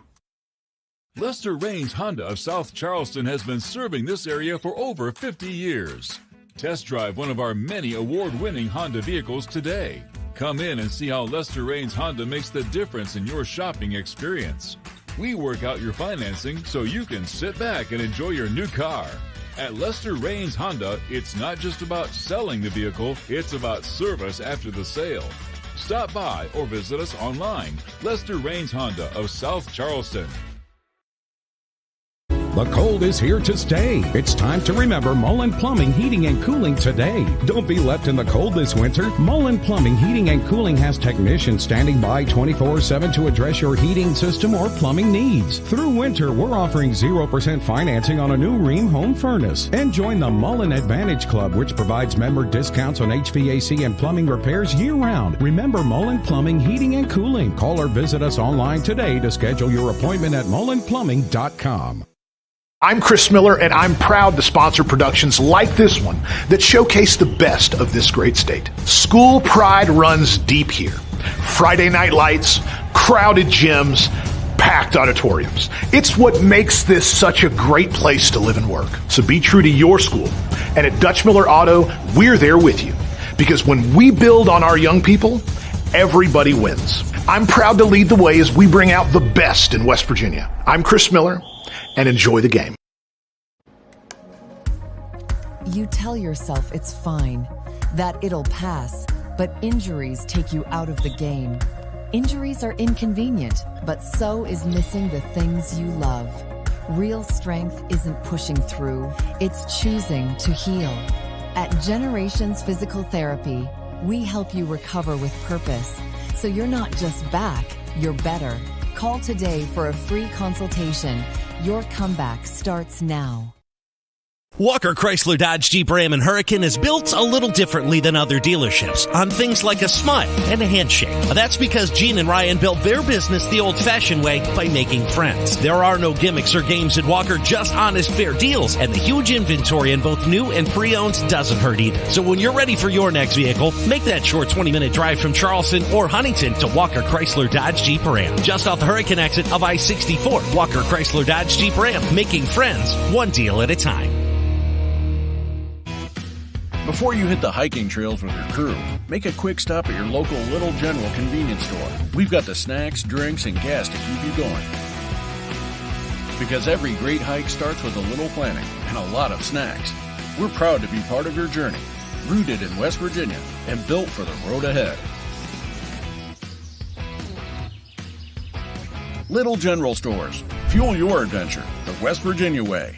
Lester Raines Honda of South Charleston has been serving this area for over 50 years. Test drive one of our many award-winning Honda vehicles today. Come in and see how Lester Raines Honda makes the difference in your shopping experience. We work out your financing so you can sit back and enjoy your new car. At Lester Raines Honda, it's not just about selling the vehicle, it's about service after the sale. Stop by or visit us online. Lester Raines Honda of South Charleston. The cold is here to stay. It's time to remember Mullen Plumbing, Heating, and Cooling today. Don't be left in the cold this winter. Mullen Plumbing, Heating, and Cooling has technicians standing by 24/7 to address your heating system or plumbing needs. Through winter, we're offering 0% financing on a new Rheem home furnace. And join the Mullen Advantage Club, which provides member discounts on HVAC and plumbing repairs year-round. Remember Mullen Plumbing, Heating, and Cooling. Call or visit us online today to schedule your appointment at mullenplumbing.com. I'm Chris Miller, and I'm proud to sponsor productions like this one that showcase the best of this great state. School pride runs deep here. Friday night lights, crowded gyms, packed auditoriums. It's what makes this such a great place to live and work. So be true to your school. And at Dutch Miller Auto, we're there with you. Because when we build on our young people, everybody wins. I'm proud to lead the way as we bring out the best in West Virginia. I'm Chris Miller, and enjoy the game. You tell yourself it's fine, that it'll pass, but injuries take you out of the game. Injuries are inconvenient, but so is missing the things you love. Real strength isn't pushing through, it's choosing to heal. At Generations Physical Therapy, we help you recover with purpose, so you're not just back, you're better. Call today for a free consultation. Your comeback starts now. Walker Chrysler Dodge Jeep Ram and Hurricane is built a little differently than other dealerships on things like a smile and a handshake. That's because Gene and Ryan built their business the old-fashioned way by making friends. There are no gimmicks or games at Walker, just honest, fair deals, and the huge inventory in both new and pre-owned doesn't hurt either. So when you're ready for your next vehicle, make that short 20-minute drive from Charleston or Huntington to Walker Chrysler Dodge Jeep Ram. Just off the Hurricane exit of I-64, Walker Chrysler Dodge Jeep Ram, making friends one deal at a time. Before you hit the hiking trails with your crew, make a quick stop at your local Little General convenience store. We've got the snacks, drinks, and gas to keep you going. Because every great hike starts with a little planning and a lot of snacks. We're proud to be part of your journey, rooted in West Virginia and built for the road ahead. Little General Stores. Fuel your adventure the West Virginia way.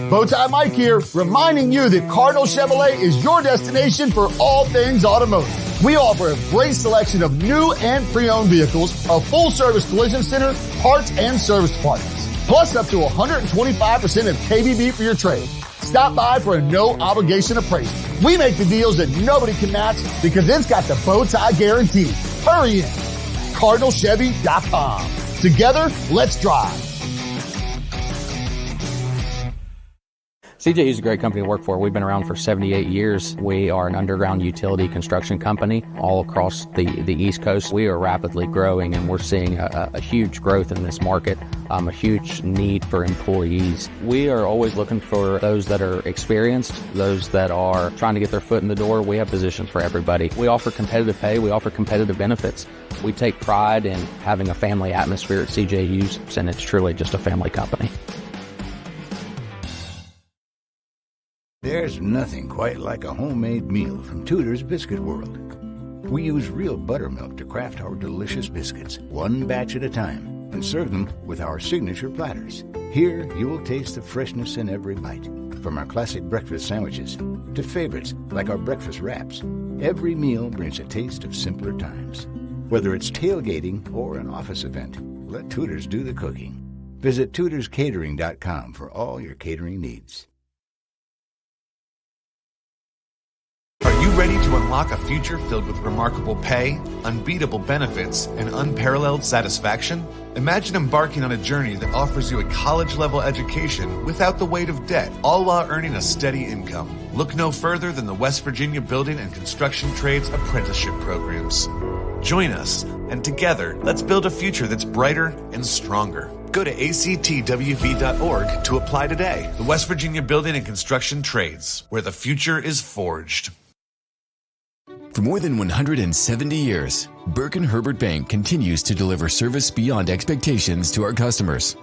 Bowtie Mike here, reminding you that Cardinal Chevrolet is your destination for all things automotive. We offer a great selection of new and pre-owned vehicles, a full-service collision center, parts and service departments, plus up to 125% of KBB for your trade. Stop by for a no-obligation appraisal. We make the deals that nobody can match because it's got the Bowtie guarantee. Hurry in. CardinalChevy.com. Together, let's drive. CJU is a great company to work for. We've been around for 78 years. We are an underground utility construction company all across the East Coast. We are rapidly growing, and we're seeing a huge growth in this market, a huge need for employees. We are always looking for those that are experienced, those that are trying to get their foot in the door. We have positions for everybody. We offer competitive pay. We offer competitive benefits. We take pride in having a family atmosphere at CJU's, and it's truly just a family company. There's nothing quite like a homemade meal from Tudor's Biscuit World. We use real buttermilk to craft our delicious biscuits, one batch at a time, and serve them with our signature platters. Here, you will taste the freshness in every bite. From our classic breakfast sandwiches to favorites like our breakfast wraps, every meal brings a taste of simpler times. Whether it's tailgating or an office event, let Tudor's do the cooking. Visit tudorscatering.com for all your catering needs. Are you ready to unlock a future filled with remarkable pay, unbeatable benefits, and unparalleled satisfaction? Imagine embarking on a journey that offers you a college-level education without the weight of debt, all while earning a steady income. Look no further than the West Virginia Building and Construction Trades Apprenticeship Programs. Join us, and together, let's build a future that's brighter and stronger. Go to actwv.org to apply today. The West Virginia Building and Construction Trades, where the future is forged. For more than 170 years, Burke & Herbert Bank continues to deliver service beyond expectations to our customers.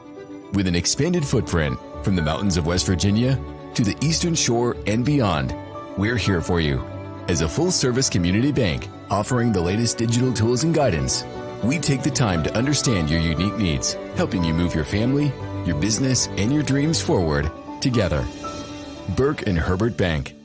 With an expanded footprint from the mountains of West Virginia to the Eastern Shore and beyond, we're here for you. As a full-service community bank offering the latest digital tools and guidance, we take the time to understand your unique needs, helping you move your family, your business, and your dreams forward together. Burke & Herbert Bank.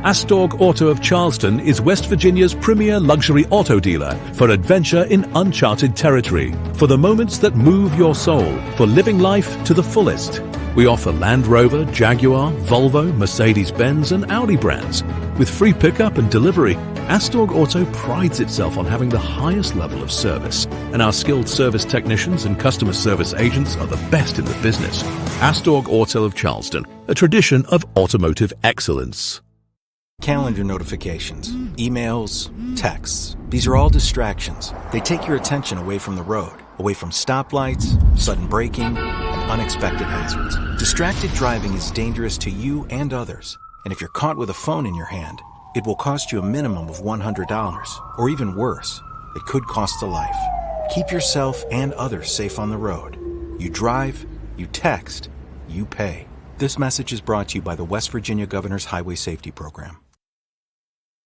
Astorg Auto of Charleston is West Virginia's premier luxury auto dealer for adventure in uncharted territory, for the moments that move your soul, for living life to the fullest. We offer Land Rover, Jaguar, Volvo, Mercedes-Benz and Audi brands. With free pickup and delivery, Astorg Auto prides itself on having the highest level of service, and our skilled service technicians and customer service agents are the best in the business. Astorg Auto of Charleston, a tradition of automotive excellence. Calendar notifications, emails, texts. These are all distractions. They take your attention away from the road, away from stoplights, sudden braking, and unexpected hazards. Distracted driving is dangerous to you and others. And if you're caught with a phone in your hand, it will cost you a minimum of $100, or even worse, it could cost a life. Keep yourself and others safe on the road. You drive, you text, you pay. This message is brought to you by the West Virginia Governor's Highway Safety Program.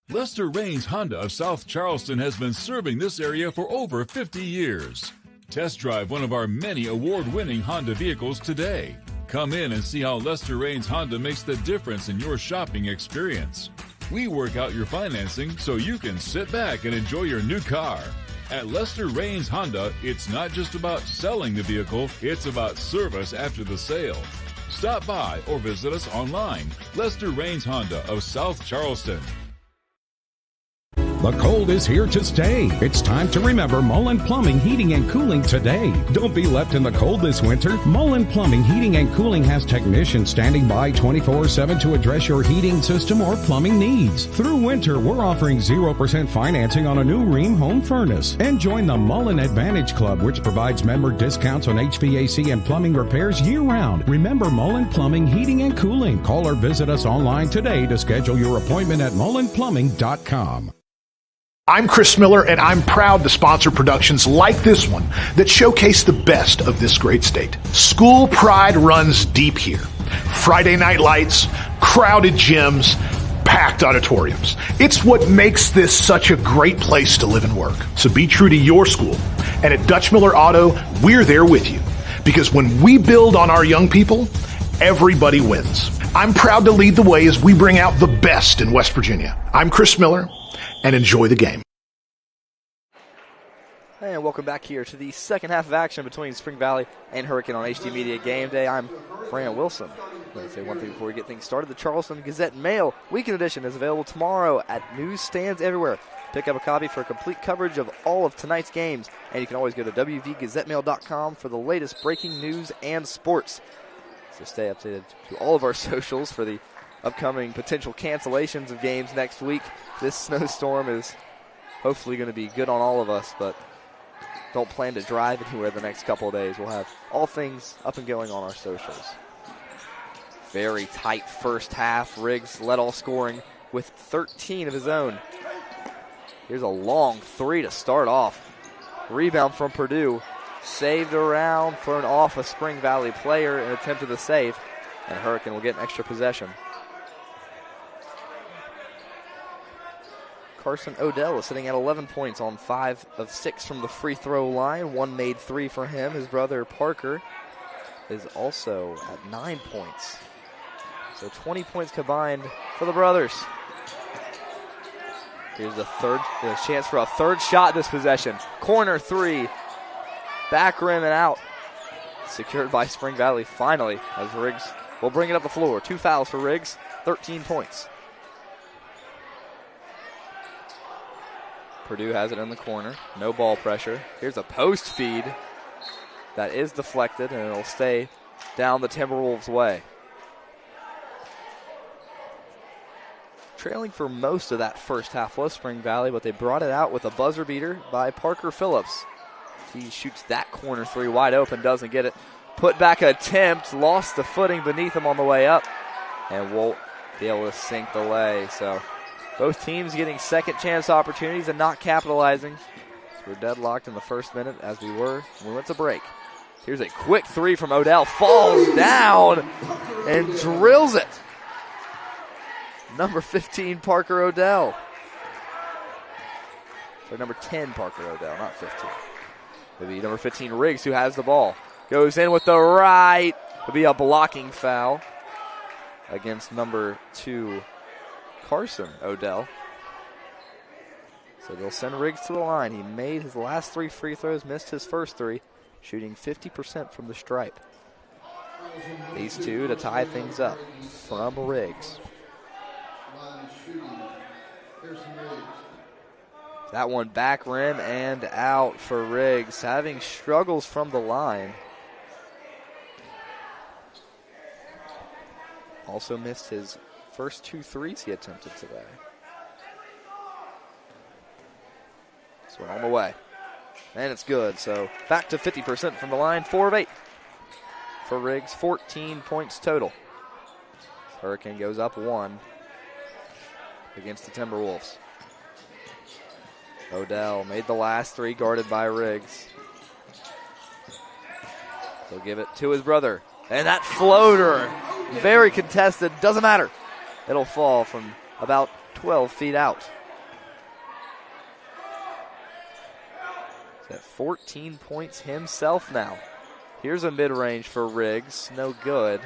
Lester Raines Honda of South Charleston has been serving this area for over 50 years. Test drive one of our many award-winning Honda vehicles today. Come in and see how Lester Raines Honda makes the difference in your shopping experience. We work out your financing so you can sit back and enjoy your new car. At Lester Raines Honda, it's not just about selling the vehicle, it's about service after the sale. Stop by or visit us online. Lester Raines Honda of South Charleston. The cold is here to stay. It's time to remember Mullen Plumbing, Heating, and Cooling today. Don't be left in the cold this winter. Mullen Plumbing, Heating, and Cooling has technicians standing by 24/7 to address your heating system or plumbing needs. Through winter, we're offering 0% financing on a new Rheem home furnace. And join the Mullen Advantage Club, which provides member discounts on HVAC and plumbing repairs year-round. Remember Mullen Plumbing, Heating, and Cooling. Call or visit us online today to schedule your appointment at mullenplumbing.com. I'm Chris Miller, and I'm proud to sponsor productions like this one that showcase the best of this great state. School pride runs deep here. Friday night lights, crowded gyms, packed auditoriums. It's what makes this such a great place to live and work. So be true to your school. And at Dutch Miller Auto, we're there with you. Because when we build on our young people, everybody wins. I'm proud to lead the way as we bring out the best in West Virginia. I'm Chris Miller, and enjoy the game. And welcome back here to the second half of action between Spring Valley and Hurricane on HD Media Game Day. I'm Fran Wilson. Let me say one thing before we get things started. The Charleston Gazette-Mail Weekend Edition is available tomorrow at newsstands everywhere. Pick up a copy for complete coverage of all of tonight's games. And you can always go to wvgazettemail.com for the latest breaking news and sports. So stay updated to all of our socials for the upcoming potential cancellations of games next week. This snowstorm is hopefully going to be good on all of us, but don't plan to drive anywhere the next couple of days. We'll have all things up and going on our socials. Very tight first half. Riggs led all scoring with 13 of his own. Here's a long three to start off. Rebound from Purdue. Saved around for an off a Spring Valley player and attempted the save. And Hurricane will get an extra possession. Carson Odell is sitting at 11 points on 5 of 6 from the free throw line. One made 3 for him. His brother Parker is also at 9 points. So 20 points combined for the brothers. Here's the chance for a third shot this possession. Corner 3. Back rim and out. Secured by Spring Valley finally as Riggs will bring it up the floor. 2 fouls for Riggs, 13 points. Purdue has it in the corner. No ball pressure. Here's a post feed that is deflected, and it'll stay down the Timberwolves' way. Trailing for most of that first half was Spring Valley, but they brought it out with a buzzer beater by Parker Phillips. He shoots that corner 3 wide open, doesn't get it. Put back attempt, lost the footing beneath him on the way up, and won't be able to sink the lay. So both teams getting second chance opportunities and not capitalizing. So we're deadlocked in the first minute as we were when we went to break. Here's a quick 3 from Odell. Falls down and drills it. Number 15, Parker Odell. So number 10, Parker Odell, not 15. Maybe number 15, Riggs, who has the ball. Goes in with the right. It'll be a blocking foul against number 2, Carson Odell. So they'll send Riggs to the line. He made his last 3 free throws, missed his first 3, shooting 50% from the stripe. These 2 to tie things up from Riggs. That one back rim and out for Riggs, having struggles from the line. Also missed his first 2 threes he attempted today. This one on the way. And it's good, so back to 50% from the line, 4 of 8 for Riggs, 14 points total. Hurricane goes up 1 against the Timberwolves. Odell made the last 3, guarded by Riggs. He'll give it to his brother. And that floater, very contested, doesn't matter. It'll fall from about 12 feet out. He's at 14 points himself now. Here's a mid-range for Riggs, no good.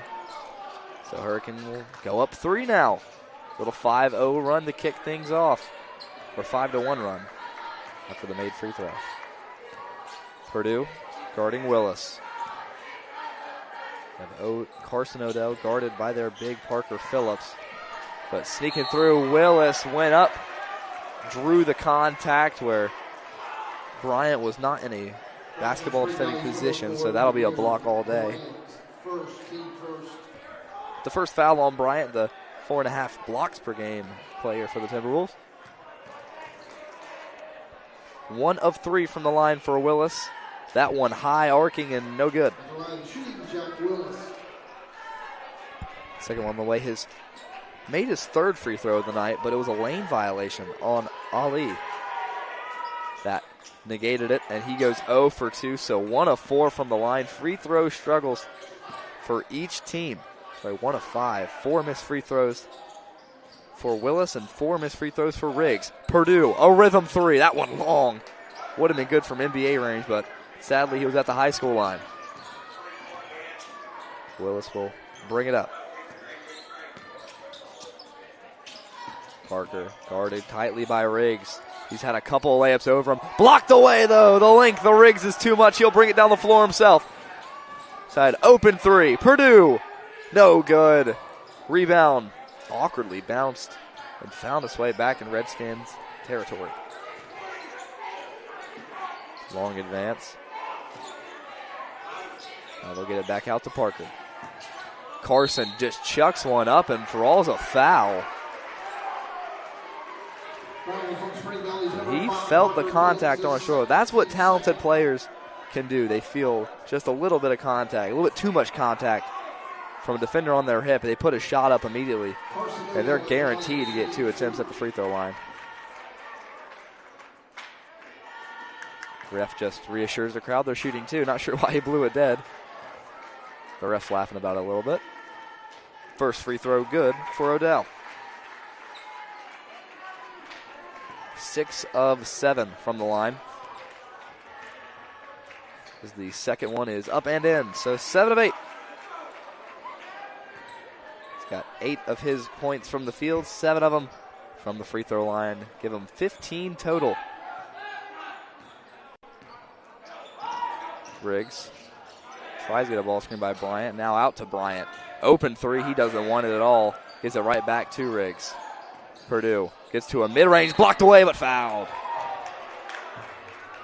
So Hurricane will go up 3 now. Little 5-0 run to kick things off. Or 5-1 run after the made free throw. Purdue guarding Willis. And Carson Odell guarded by their big Parker Phillips. But sneaking through, Willis went up, drew the contact where Bryant was not in a basketball defending position, so that'll be a block all day. The first foul on Bryant, the 4.5 blocks per game player for the Timberwolves. 1 of 3 from the line for Willis. That one high, arcing, and no good. Second one on the way. Made his 3rd free throw of the night, but it was a lane violation on Ali. That negated it, and he goes 0 for 2, so 1 of 4 from the line. Free throw struggles for each team. Sorry, 1 of 5. 4 missed free throws for Willis and 4 missed free throws for Riggs. Purdue, a rhythm 3. That one long. Would have been good from NBA range, but sadly he was at the high school line. Willis will bring it up. Parker guarded tightly by Riggs. He's had a couple of layups over him. Blocked away, though. The length of Riggs is too much. He'll bring it down the floor himself. Side open 3. Purdue, no good. Rebound awkwardly bounced and found its way back in Redskins territory. Long advance. Now they'll get it back out to Parker. Carson just chucks one up and draws a foul. He felt the contact on his shoulder. That's what talented players can do. They feel just a little bit of contact, a little bit too much contact from a defender on their hip. They put a shot up immediately, and they're guaranteed to get 2 attempts at the free throw line. Ref just reassures the crowd they're shooting 2. Not sure why he blew it dead. The ref's laughing about it a little bit. First free throw good for Odell. 6 of 7 from the line. As the second one is up and in, so 7 of 8. He's got 8 of his points from the field, 7 of them from the free throw line. Give him 15 total. Riggs tries to get a ball screen by Bryant. Now out to Bryant. Open three. He doesn't want it at all. Gives it right back to Riggs. Purdue gets to a mid-range. Blocked away, but fouled.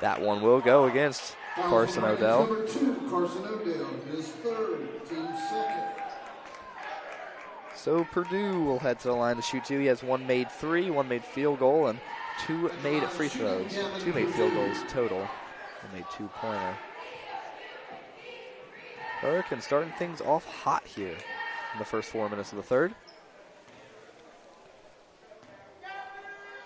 That one will go against Carson Odell. Number 2, Carson Odell, his third, team second. So Purdue will head to the line to shoot 2. He has 1 made 3, 1 made field goal, and 2 made free throws. 2 made field goals total. 1 made 2-pointer. Hurricane starting things off hot here in the first 4 minutes of the third.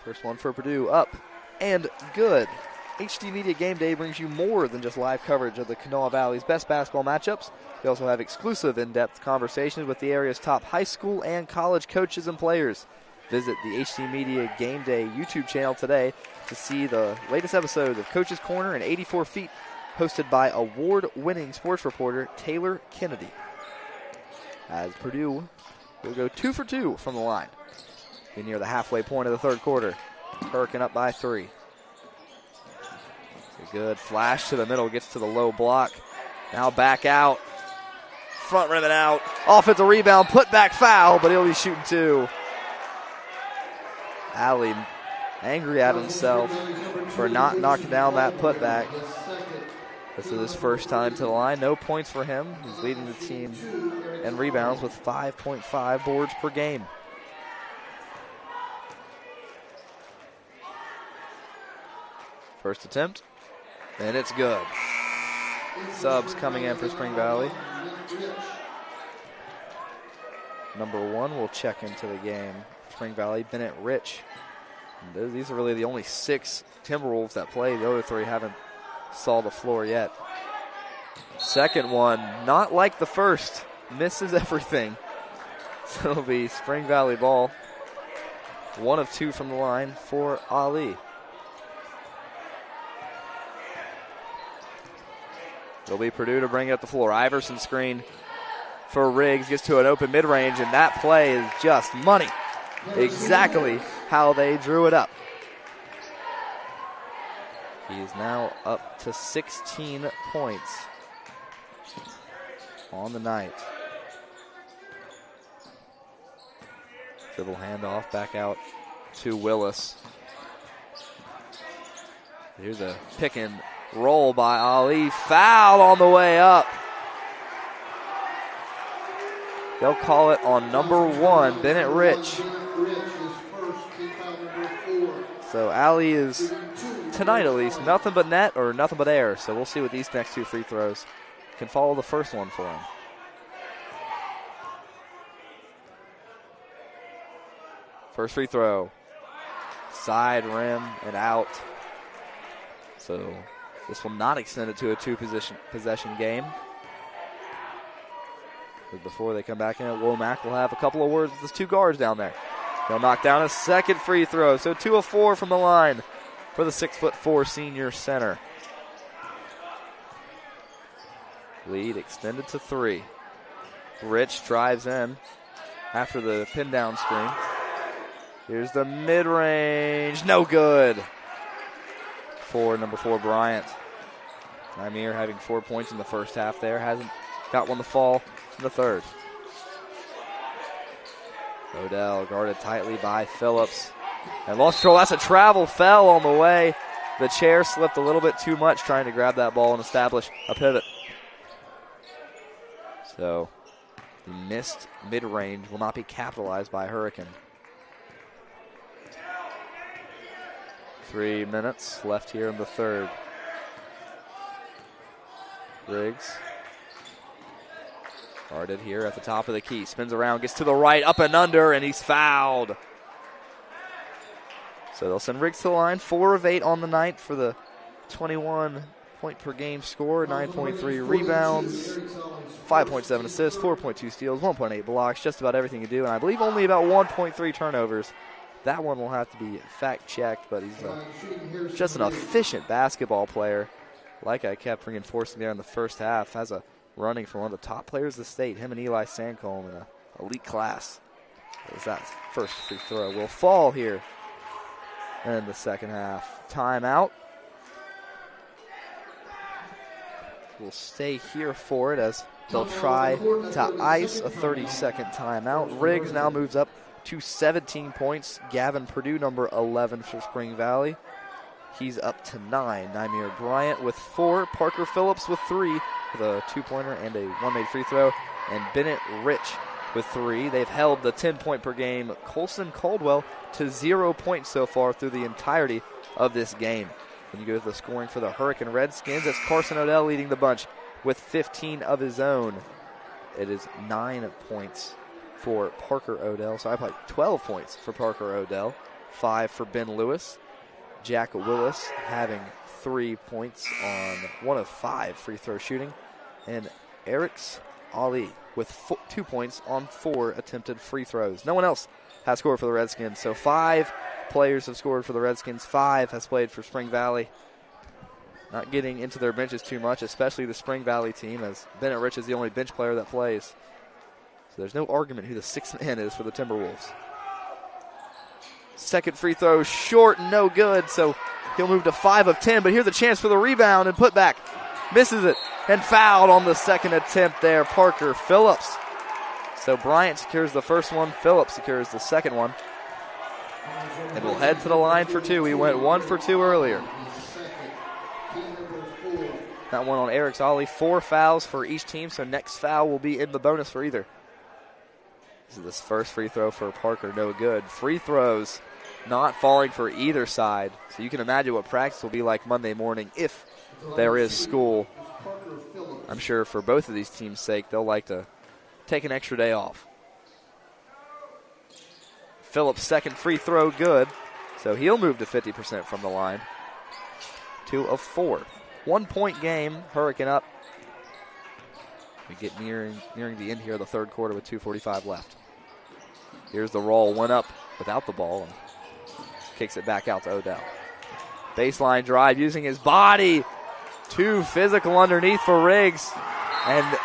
First one for Purdue, up and good. HD Media Game Day brings you more than just live coverage of the Kanawha Valley's best basketball matchups. We also have exclusive in-depth conversations with the area's top high school and college coaches and players. Visit the HD Media Game Day YouTube channel today to see the latest episode of Coach's Corner and 84 Feet, hosted by award-winning sports reporter Taylor Kennedy. As Purdue will go 2 for 2 from the line. Be near the halfway point of the third quarter. Hurricane up by 3. It's a good flash to the middle, gets to the low block. Now back out. Front rim and out. Offensive rebound, put back foul, but he'll be shooting 2. Alley angry at himself for not knocking down that putback. This is his first time to the line. No points for him. He's leading the team in rebounds with 5.5 boards per game. First attempt, and it's good. Subs coming in for Spring Valley. Number 1 will check into the game. Spring Valley, Bennett Rich. And these are really the only 6 Timberwolves that play. The other 3 haven't saw the floor yet. Second one, not like the first. Misses everything. So it'll be Spring Valley ball. 1 of 2 from the line for Ali. It'll be Purdue to bring up the floor. Iverson screen for Riggs. Gets to an open mid-range, and that play is just money. Exactly how they drew it up. He is now up to 16 points on the night. Dribble handoff back out to Willis. Here's a pick and roll by Ali. Foul on the way up. They'll call it on number 1, Bennett Rich. So Ali is, tonight at least, nothing but net or nothing but air. So we'll see what these next 2 free throws can follow the first one for him. First free throw. Side rim and out. So this will not extend it to a 2-possession game. But before they come back in, Womack will have a couple of words with his 2 guards down there. They'll knock down a second free throw. So 2 of 4 from the line for the 6'4" senior center. Lead extended to 3. Rich drives in after the pin down screen. Here's the mid-range. No good for number 4, Bryant. Nymir having 4 points in the first half there. Hasn't got one to fall in the third. Odell guarded tightly by Phillips. And lost control. That's a travel. Fell on the way. The chair slipped a little bit too much trying to grab that ball and establish a pivot. So the missed mid-range will not be capitalized by Hurricane. 3 minutes left here in the third. Riggs guarded here at the top of the key. Spins around, gets to the right, up and under, and he's fouled. So they'll send Riggs to the line. 4 of 8 on the night for the 21 point per game score, 9.3 rebounds, 5.7 assists, 4.2 steals, 1.8 blocks, just about everything you do, and I believe only about 1.3 turnovers That one will have to be fact-checked, but he's just an efficient basketball player. Like I kept reinforcing there in the first half, has a running for one of the top players of the state, him and Eli Sancombe in an elite class. As that first free throw will fall here in the second half. Timeout. We'll stay here for it as they'll try to ice a 30-second timeout. Riggs now moves up to 17 points. Gavin Purdue, number 11 for Spring Valley. He's up to 9. Nymeer Bryant with 4. Parker Phillips with 3, with a 2-pointer and a 1-made free throw. And Bennett Rich with 3. They've held the 10-point per game Colson Caldwell to 0 points so far through the entirety of this game. When you go to the scoring for the Hurricane Redskins, it's Carson Odell leading the bunch with 15 of his own. It is 9 points for Parker Odell. So I played 12 points for Parker Odell, 5 for Ben Lewis. Jack Willis having 3 points on 1 of 5 free throw shooting. And Eric's Ali with 2 points on 4 attempted free throws. No one else has scored for the Redskins. So 5 players have scored for the Redskins. 5 has played for Spring Valley. Not getting into their benches too much, especially the Spring Valley team, as Bennett Rich is the only bench player that plays. So there's no argument who the 6th man is for the Timberwolves. Second free throw short, no good, so he'll move to 5 of 10, but here's a chance for the rebound and put back. Misses it and fouled on the second attempt there, Parker Phillips. So Bryant secures the first one, Phillips secures the second one. And we'll head to the line for 2. He went 1 for 2 earlier. That one on Eric's Ollie. 4 fouls for each team, so next foul will be in the bonus for either. This is this first free throw for Parker, no good. Free throws not falling for either side. So you can imagine what practice will be like Monday morning if there is school. I'm sure for both of these teams' sake, they'll like to take an extra day off. Phillips' second free throw good, so he'll move to 50% from the line. 2 of 4. 1-point game, Hurricane up. We get nearing the end here of the third quarter with 2:45 left. Here's the roll, went up without the ball and kicks it back out to Odell. Baseline drive using his body. Too physical underneath for Riggs, and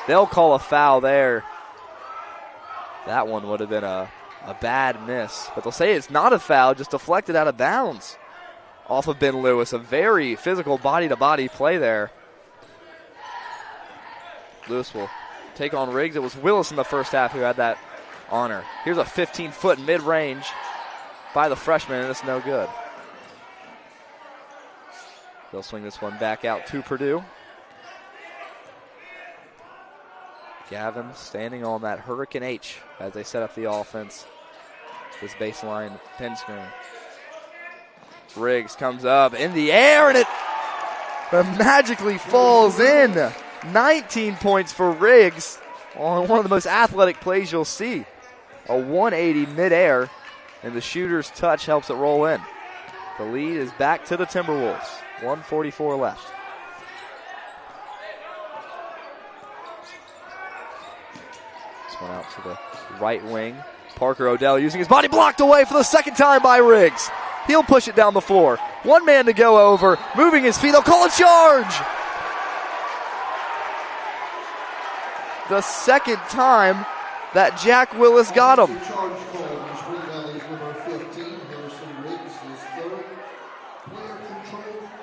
they'll call a foul there. That one would have been a bad miss, but they'll say it's not a foul, just deflected out of bounds off of Ben Lewis. A very physical body-to-body play there. Lewis will take on Riggs. It was Willis in the first half who had that honor. Here's a 15-foot mid-range by the freshman, and it's no good. They'll swing this one back out to Purdue. Gavin standing on that Hurricane H as they set up the offense. This baseline 10 screen. Riggs comes up in the air, and it magically falls in. 19 points for Riggs on one of the most athletic plays you'll see. A 180 midair, and the shooter's touch helps it roll in. The lead is back to the Timberwolves. 1:44 left. This one out to the right wing. Parker Odell using his body, blocked away for the second time by Riggs. He'll push it down the floor. 1 man to go over, moving his feet. They'll call a charge. The second time that Jack Willis got him.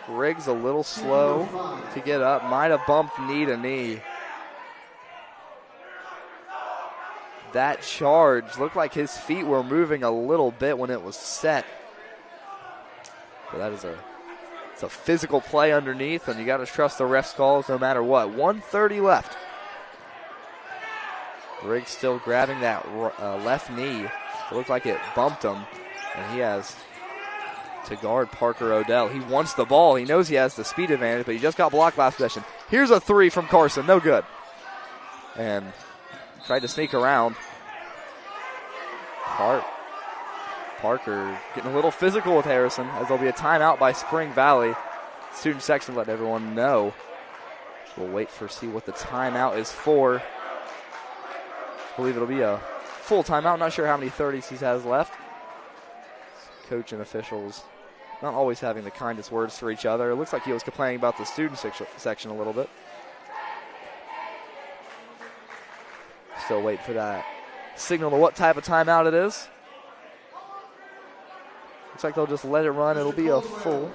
Riggs a little slow to get up. Might have bumped knee to knee. That charge looked like his feet were moving a little bit when it was set. But that is it's a physical play underneath, and you got to trust the ref's calls no matter what. 1:30 left. Riggs still grabbing that left knee. It looked like it bumped him, and he has to guard Parker Odell. He wants the ball. He knows he has the speed advantage, but he just got blocked last possession. Here's a 3 from Carson. No good. And tried to sneak around. Parker getting a little physical with Harrison as there'll be a timeout by Spring Valley. Student section let everyone know. We'll wait for see what the timeout is for. I believe it'll be a full timeout. Not sure how many 30s he has left. coach and officials not always having the kindest words for each other. It looks like he was complaining about the student section a little bit. Still waiting for that signal to what type of timeout it is. Looks like they'll just let it run. It'll be a full.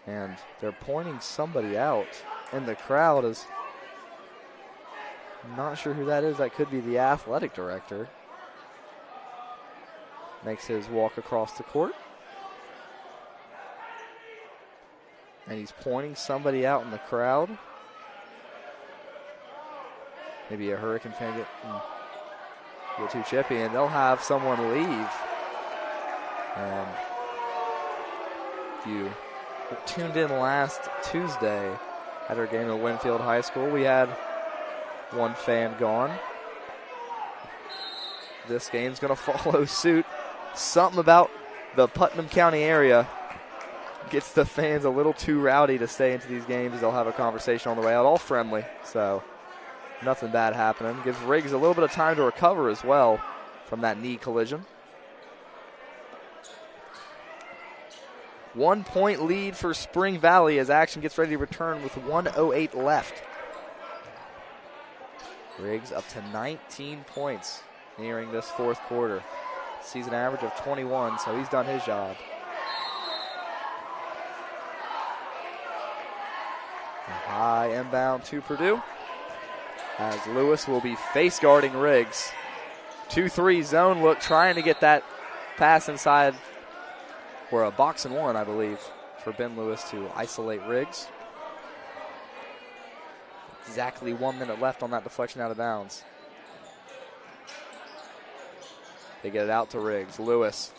And they're pointing somebody out. And the crowd is not sure who that is. That could be the athletic director. Makes his walk across the court. And he's pointing somebody out in the crowd. Maybe a Hurricane fan get too chippy, and they'll have someone leave. And if you tuned in last Tuesday at our game at Winfield High School, we had one fan gone. This game's going to follow suit. Something about the Putnam County area gets the fans a little too rowdy to stay into these games. They'll have a conversation on the way out, all friendly, so nothing bad happening. Gives Riggs a little bit of time to recover as well from that knee collision. 1 point lead for Spring Valley as action gets ready to return with 1:08 left. Riggs up to 19 points nearing this fourth quarter. Season average of 21, so he's done his job. A high inbound to Purdue as Lewis will be face guarding Riggs. 2-3 zone look, trying to get that pass inside, or a box and one, I believe, for Ben Lewis to isolate Riggs. Exactly 1 minute left on that deflection out of bounds. They get it out to Riggs. Lewis,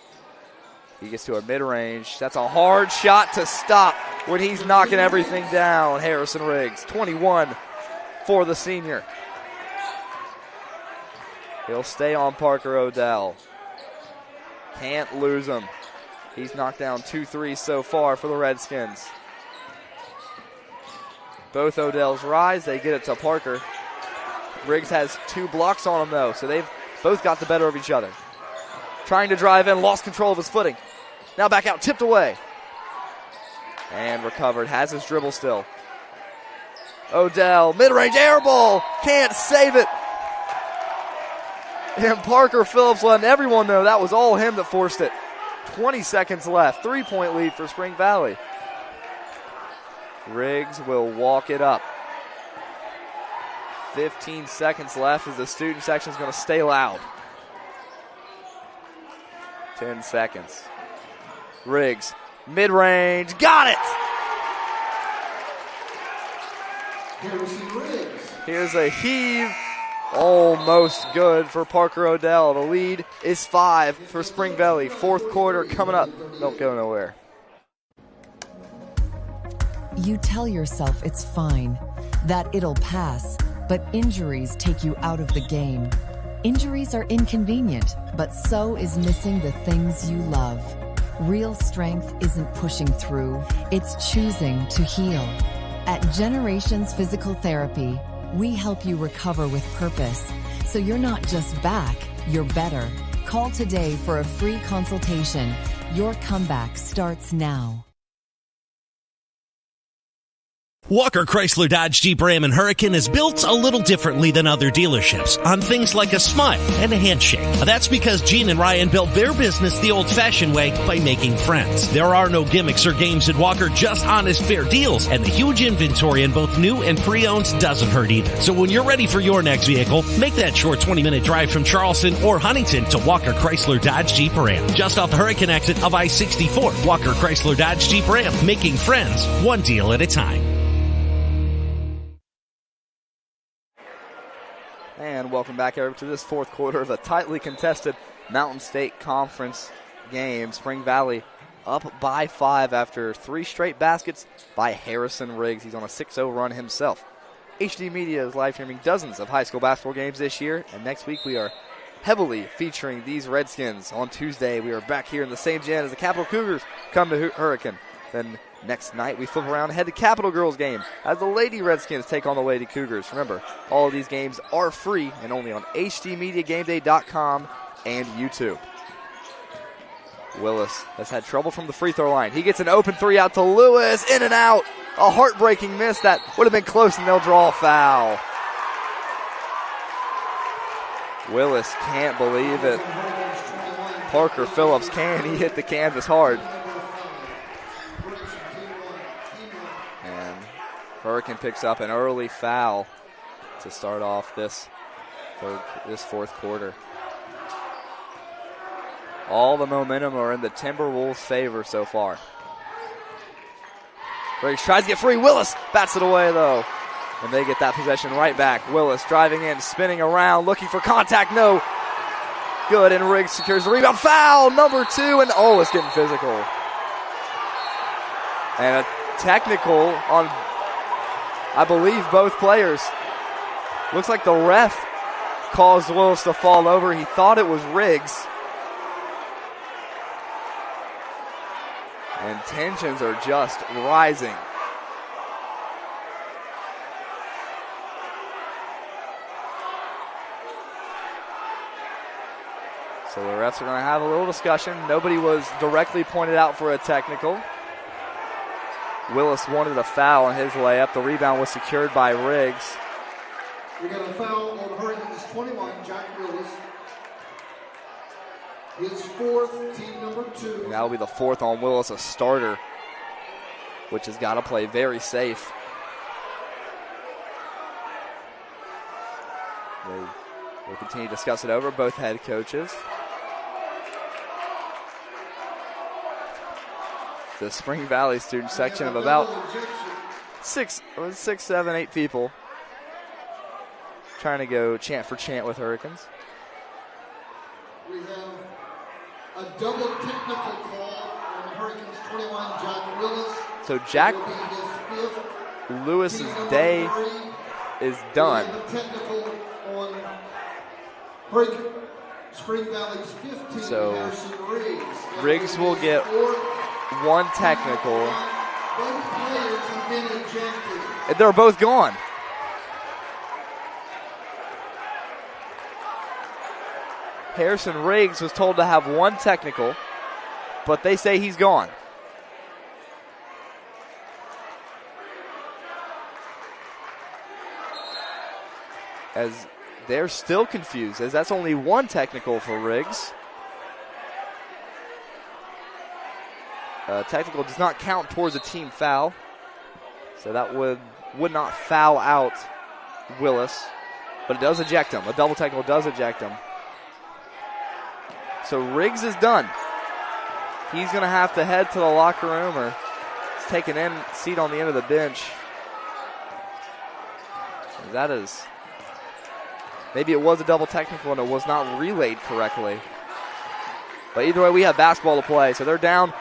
he gets to a mid-range. That's a hard shot to stop when he's knocking everything down. Harrison Riggs, 21 for the senior. He'll stay on Parker Odell. Can't lose him. He's knocked down 2 threes so far for the Redskins. Both Odells rise. They get it to Parker. Riggs has 2 blocks on him, though, so they've both got the better of each other. Trying to drive in, lost control of his footing. Now back out, tipped away. And recovered, has his dribble still. Odell, mid-range air ball, can't save it. And Parker Phillips letting everyone know that was all him that forced it. 20 seconds left, 3-point lead for Spring Valley. Riggs will walk it up. 15 seconds left as the student section is going to stay loud. 10 seconds. Riggs, mid-range, got it! Here's a heave, almost good for Parker Odell. The lead is 5 for Spring Valley. Fourth quarter coming up. Don't go nowhere. You tell yourself it's fine, that it'll pass, but injuries take you out of the game. Injuries are inconvenient, but so is missing the things you love. Real strength isn't pushing through, it's choosing to heal. At Generations Physical Therapy, we help you recover with purpose, so you're not just back, you're better. Call today for a free consultation. Your comeback starts now. Walker Chrysler Dodge Jeep Ram and Hurricane is built a little differently than other dealerships on things like a smile and a handshake. That's because Gene and Ryan built their business the old-fashioned way by making friends. There are no gimmicks or games at Walker, just honest, fair deals, and the huge inventory in both new and pre-owned doesn't hurt either. So when you're ready for your next vehicle, make that short 20-minute drive from Charleston or Huntington to Walker Chrysler Dodge Jeep Ram. Just off the Hurricane exit of I-64, Walker Chrysler Dodge Jeep Ram, making friends one deal at a time. And welcome back over to this fourth quarter of a tightly contested Mountain State Conference game. Spring Valley up by 5 after 3 straight baskets by Harrison Riggs. He's on a 6-0 run himself. HD Media is live streaming dozens of high school basketball games this year, and next week we are heavily featuring these Redskins. On Tuesday, we are back here in the same gym as the Capital Cougars come to Hurricane. Then next night, we flip around and head to Capital Girls game as the Lady Redskins take on the Lady Cougars. Remember, all of these games are free and only on hdmediagameday.com and YouTube. Willis has had trouble from the free throw line. He gets an open three out to Lewis. In and out. A heartbreaking miss. That would have been close, and they'll draw a foul. Willis can't believe it. Parker Phillips can. He hit the canvas hard. And Hurricane picks up an early foul to start off this fourth quarter. All the momentum are in the Timberwolves' favor so far. Riggs tries to get free. Willis bats it away, though. And they get that possession right back. Willis driving in, spinning around, looking for contact. No. Good, and Riggs secures the rebound. Foul, number 2, and it's getting physical. And a technical on, I believe, both players. Looks like the ref caused Willis to fall over. He thought it was Riggs. And tensions are just rising. So the refs are going to have a little discussion. Nobody was directly pointed out for a technical. Willis wanted a foul on his layup. The rebound was secured by Riggs. We got a foul on Hurricanes 21, Jack Willis. His fourth, team number 2. And that'll be the fourth on Willis, a starter, which has got to play very safe. They will continue to discuss it over, both head coaches. The Spring Valley student section of about 6, 7, 8 people trying to go chant for chant with Hurricanes. We have a double technical call on Hurricanes 21, Jack Willis. So Jack Lewis's day is done. Technical on Spring Valley's 15. So Riggs will get one technical. Both players have been ejected. They're both gone. Harrison Riggs was told to have one technical, but they say he's gone. As they're still confused, as that's only one technical for Riggs. Technical does not count towards a team foul, so that would not foul out Willis, but it does eject him. A double technical does eject him. So Riggs is done. He's going to have to head to the locker room or take a seat on the end of the bench. That is, maybe it was a double technical and it was not relayed correctly. But either way, we have basketball to play. So they're down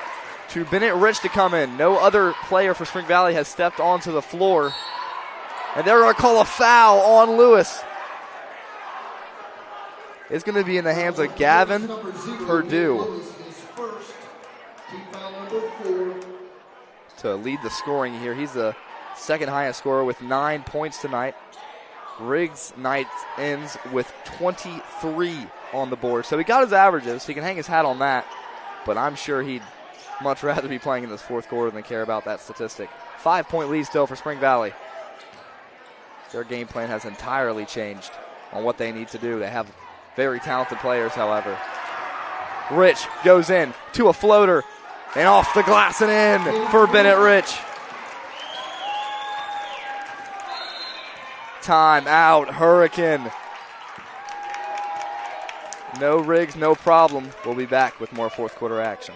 to Bennett Rich to come in. No other player for Spring Valley has stepped onto the floor. And they're going to call a foul on Lewis. It's going to be in the hands of Gavin Purdue to lead the scoring here. He's the second highest scorer with 9 points tonight. Riggs' night ends with 23 on the board. So he got his averages. He can hang his hat on that. But I'm sure he'd much rather be playing in this fourth quarter than care about that statistic. 5-point lead still for Spring Valley. Their game plan has entirely changed on what they need to do. They have very talented players, however. Rich goes in to a floater and off the glass and in for Bennett Rich. Time out, Hurricane. No Riggs, no problem. We'll be back with more fourth quarter action.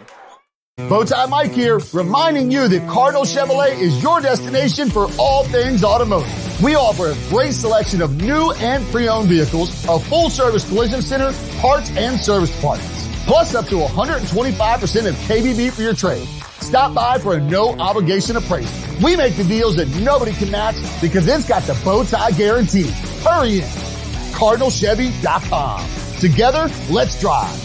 Bowtie Mike here, reminding you that Cardinal Chevrolet is your destination for all things automotive. We offer a great selection of new and pre-owned vehicles, a full-service collision center, parts and service departments, plus up to 125% of KBB for your trade. Stop by for a no-obligation appraisal. We make the deals that nobody can match because it's got the Bowtie guarantee. Hurry in. CardinalChevy.com. Together, let's drive.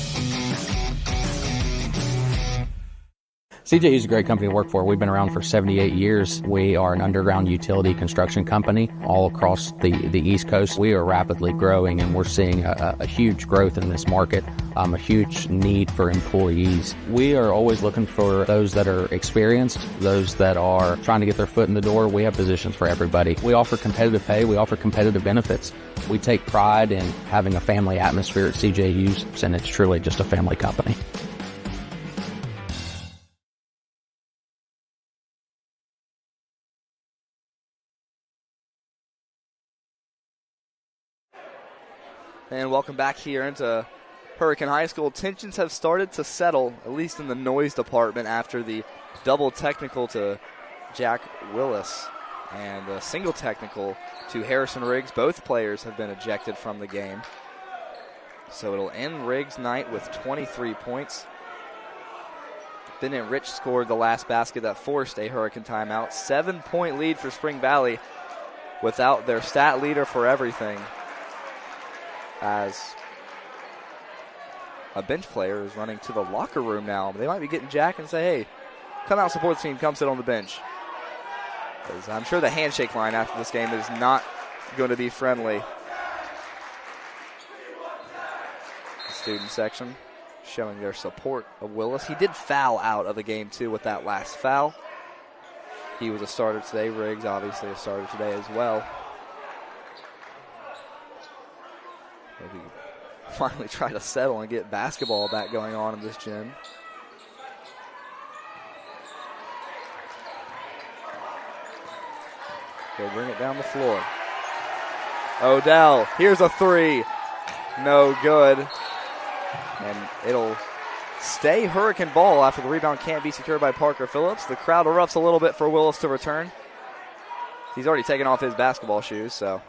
CJU is a great company to work for. We've been around for 78 years. We are an underground utility construction company all across the East Coast. We are rapidly growing, and we're seeing a huge growth in this market, a huge need for employees. We are always looking for those that are experienced, those that are trying to get their foot in the door. We have positions for everybody. We offer competitive pay. We offer competitive benefits. We take pride in having a family atmosphere at CJU's, and it's truly just a family company. And welcome back here into Hurricane High School. Tensions have started to settle, at least in the noise department, after the double technical to Jack Willis and a single technical to Harrison Riggs. Both players have been ejected from the game. So it'll end Riggs' night with 23 points. Bennett Rich scored the last basket that forced a Hurricane timeout. 7-point lead for Spring Valley without their stat leader for everything, as a bench player is running to the locker room now. They might be getting Jack and say, hey, come out, support the team, come sit on the bench. Because I'm sure the handshake line after this game is not going to be friendly. The student section showing their support of Willis. He did foul out of the game, too, with that last foul. He was a starter today. Riggs, obviously, a starter today as well. Maybe finally try to settle and get basketball back going on in this gym. They'll bring it down the floor. Odell, here's a three. No good. And it'll stay Hurricane ball after the rebound can't be secured by Parker Phillips. The crowd erupts a little bit for Willis to return. He's already taken off his basketball shoes, so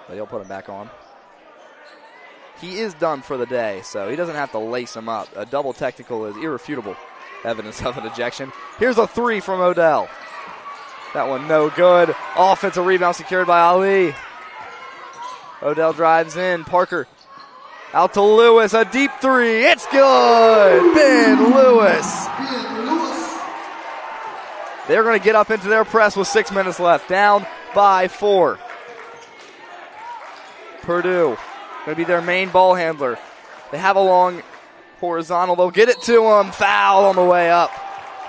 they'll put him back on. He is done for the day, so he doesn't have to lace him up. A double technical is irrefutable evidence of an ejection. Here's a three from Odell. That one no good. Offensive rebound secured by Ali. Odell drives in. Parker out to Lewis. A deep three. It's good. Ben Lewis. They're going to get up into their press with 6 minutes left. Down by 4. Purdue going to be their main ball handler. They have a long horizontal. They'll get it to him. Foul on the way up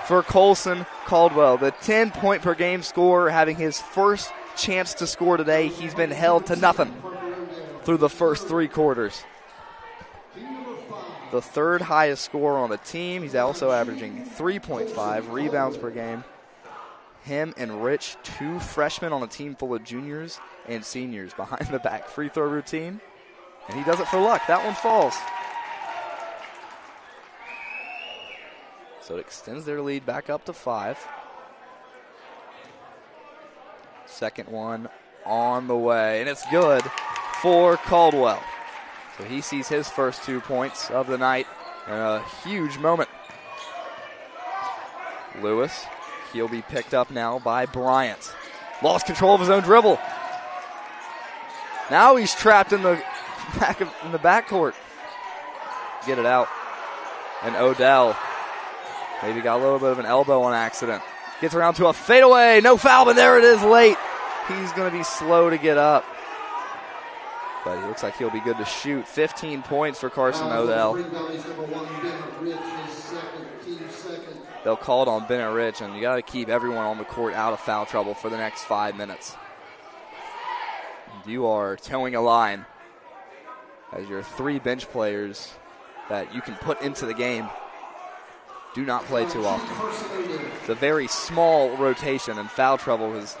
for Colson Caldwell. The 10-point-per-game scorer having his first chance to score today. He's been held to nothing through the first 3 quarters. The third highest scorer on the team. He's also averaging 3.5 rebounds per game. Him and Rich, 2 freshmen on a team full of juniors and seniors. Behind the back free throw routine. And he does it for luck. That one falls. So it extends their lead back up to 5. Second one on the way. And it's good for Caldwell. So he sees his first 2 points of the night. And a huge moment. Lewis, he'll be picked up now by Bryant. Lost control of his own dribble. Now he's trapped in the backcourt. Get it out. And Odell maybe got a little bit of an elbow on accident. Gets around to a fadeaway. No foul, but there it is late. He's going to be slow to get up. But he looks like he'll be good to shoot. 15 points for Carson Odell. They'll call it on Bennett Rich, and you got to keep everyone on the court out of foul trouble for the next 5 minutes. You are towing a line as your 3 bench players that you can put into the game do not play too often. It's a very small rotation, and foul trouble is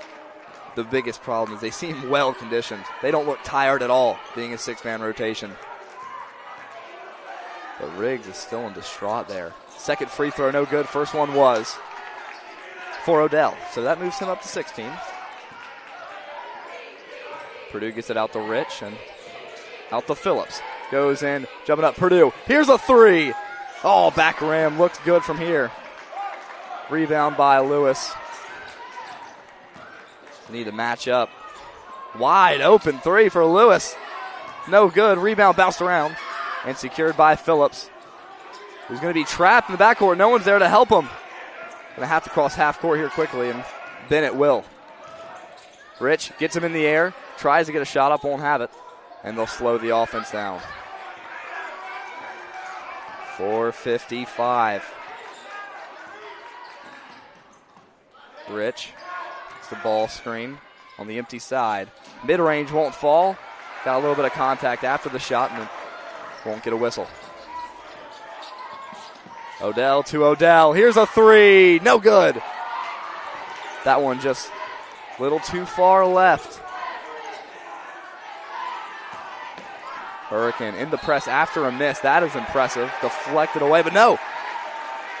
the biggest problem. Is they seem well conditioned. They don't look tired at all being a 6-man rotation. But Riggs is still in distraught there. Second free throw, no good. First one was for Odell. So that moves him up to 16. Purdue gets it out to Rich and out to Phillips. Goes in, jumping up Purdue. Here's a three. Oh, back rim. Looks good from here. Rebound by Lewis. They need to match up. Wide open three for Lewis. No good. Rebound bounced around and secured by Phillips, who's going to be trapped in the backcourt. No one's there to help him. Going to have to cross half court here quickly, and Bennett will. Rich gets him in the air, tries to get a shot up, won't have it, and they'll slow the offense down. 4:55. Rich gets the ball screen on the empty side. Mid-range won't fall. Got a little bit of contact after the shot and won't get a whistle. Odell to Odell. Here's a three. No good. That one just a little too far left. Hurricane in the press after a miss. That is impressive. Deflected away, but no.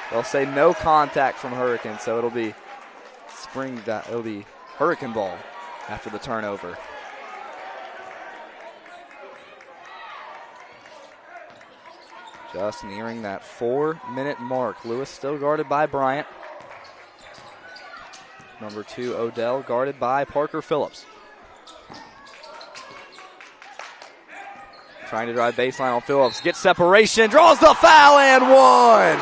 They'll say no contact from Hurricane, so it'll be Hurricane ball after the turnover. Just nearing that 4-minute mark. Lewis still guarded by Bryant. Number 2, Odell, guarded by Parker Phillips. Trying to drive baseline on Phillips. Gets separation, draws the foul, and one!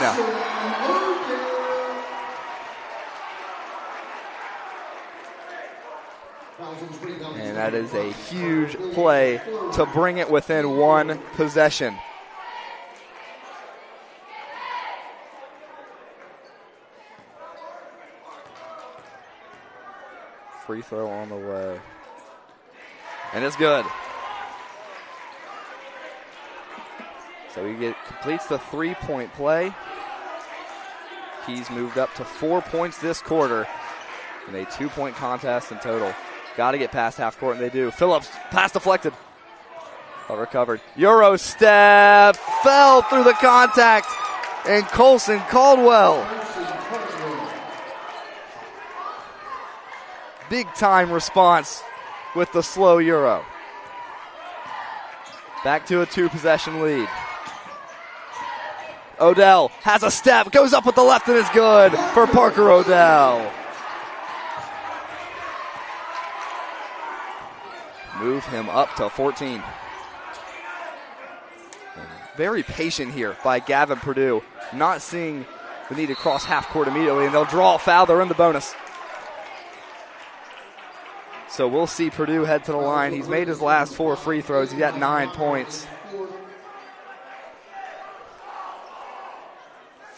And that is a huge play to bring it within one possession. Free throw on the way. And it's good. So he completes the 3-point play. He's moved up to 4 points this quarter in a 2-point contest in total. Got to get past half court, and they do. Phillips, pass deflected. But recovered. Euro step, fell through the contact, and Colson Caldwell. Big time response with the slow Euro. Back to a 2-possession lead. Odell has a step, goes up with the left, and is good for Parker Odell. Move him up to 14. Very patient here by Gavin Purdue, not seeing the need to cross half court immediately, and they'll draw a foul. They're in the bonus. So we'll see Purdue head to the line. He's made his last 4 free throws. He's got 9 points.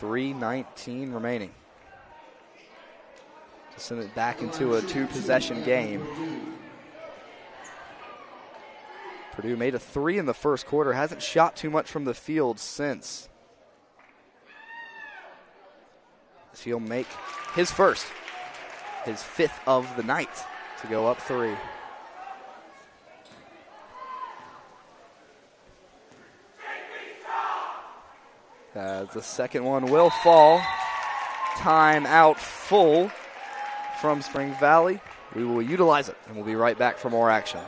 3:19 remaining. To send it back into a 2-possession game. Purdue made a 3 in the first quarter. Hasn't shot too much from the field since. He'll make his first, his 5th of the night to go up 3. As the second one will fall. Timeout full from Spring Valley. We will utilize it, and we'll be right back for more action.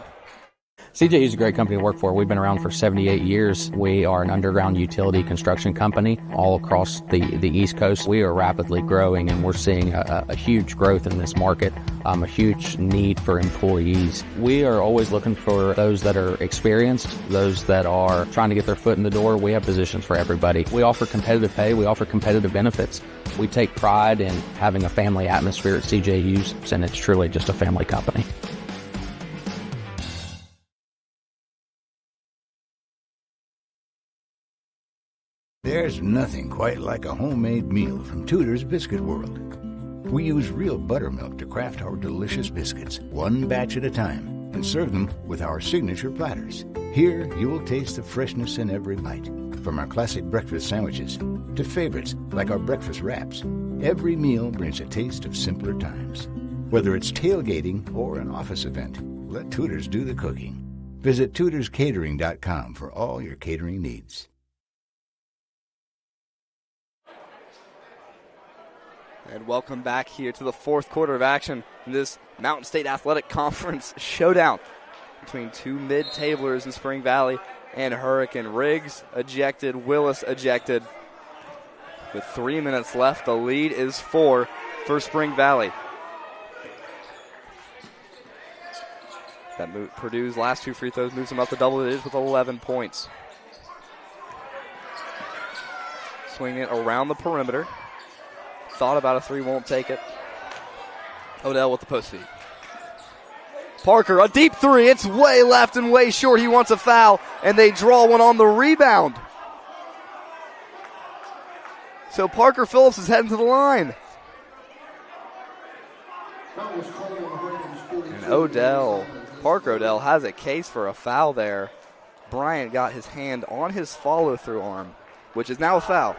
CJU is a great company to work for. We've been around for 78 years. We are an underground utility construction company all across the East Coast. We are rapidly growing, and we're seeing a huge growth in this market, a huge need for employees. We are always looking for those that are experienced, those that are trying to get their foot in the door. We have positions for everybody. We offer competitive pay. We offer competitive benefits. We take pride in having a family atmosphere at CJU's, and it's truly just a family company. There's nothing quite like a homemade meal from Tudor's Biscuit World. We use real buttermilk to craft our delicious biscuits, one batch at a time, and serve them with our signature platters. Here, you will taste the freshness in every bite. From our classic breakfast sandwiches to favorites like our breakfast wraps, every meal brings a taste of simpler times. Whether it's tailgating or an office event, let Tudor's do the cooking. Visit tudorscatering.com for all your catering needs. And welcome back here to the 4th quarter of action in this Mountain State Athletic Conference showdown between 2 mid-tablers in Spring Valley and Hurricane. Riggs ejected, Willis ejected. With 3 minutes left, the lead is 4 for Spring Valley. Purdue's last 2 free throws moves them up to double digits with 11 points. Swinging it around the perimeter. thought about a three, won't take it. Odell with the post feed. Parker, a deep three. It's way left and way short. He wants a foul, and they draw one on the rebound. So Parker Phillips is heading to the line. And Parker Odell has a case for a foul there. Bryant got his hand on his follow-through arm, which is now a foul.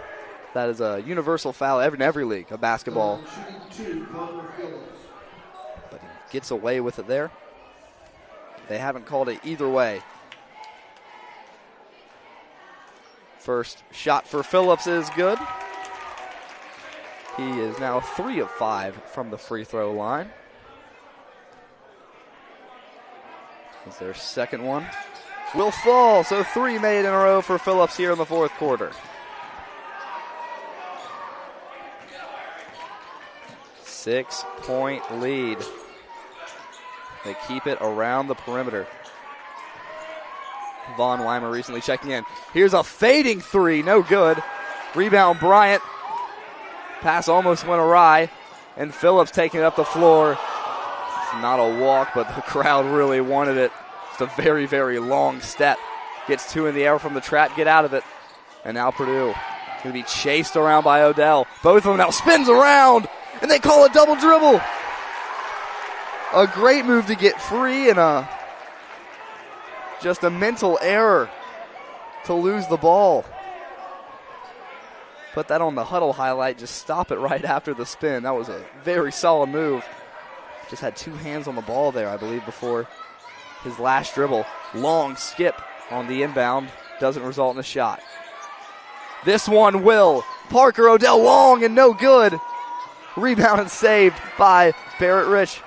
That is a universal foul in every league of basketball. But he gets away with it there. They haven't called it either way. First shot for Phillips is good. He is now 3 of 5 from the free throw line. Is their second one. Will fall, so 3 made in a row for Phillips here in the fourth quarter. 6-point lead. They keep it around the perimeter. Vaughn Weimer recently checking in. Here's a fading three, no good. Rebound Bryant. Pass almost went awry. And Phillips taking it up the floor. It's not a walk, but the crowd really wanted it. It's a very, very long step. Gets 2 in the air from the trap, get out of it. And now Purdue going to be chased around by Odell. Both of them now spins around, and they call a double dribble. A great move to get free, and just a mental error to lose the ball. Put that on the huddle highlight. Just stop it right after the spin. That was a very solid move. Just had 2 hands on the ball there, I believe, before his last dribble. Long skip on the inbound. Doesn't result in a shot. This one will. Parker Odell long and no good. Rebound and saved by Bennett Rich.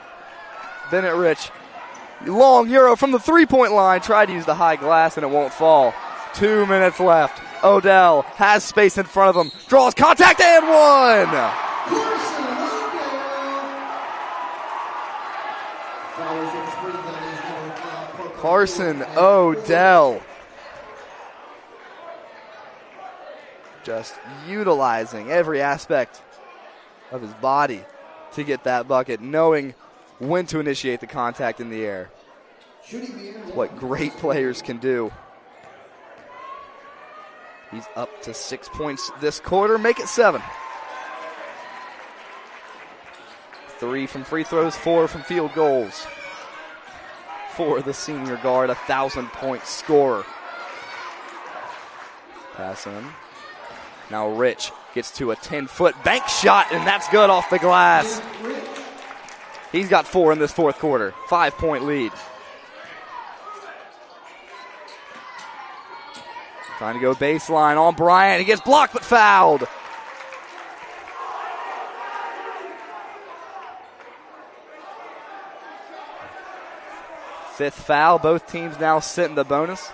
Long euro from the three-point line. Tried to use the high glass and it won't fall. 2 minutes left. Odell has space in front of him. Draws contact and one. Carson Odell. Just utilizing every aspect of his body to get that bucket, knowing when to initiate the contact in the air. What great players can do. He's up to 6 points this quarter, make it 7. 3 from free throws, 4 from field goals. For the senior guard, 1,000-point scorer. Pass in. Now Rich gets to a 10-foot bank shot, and that's good off the glass. He's got 4 in this fourth quarter. 5-point lead. Trying to go baseline on Bryant. He gets blocked but fouled. Fifth foul. Both teams now sit in the bonus.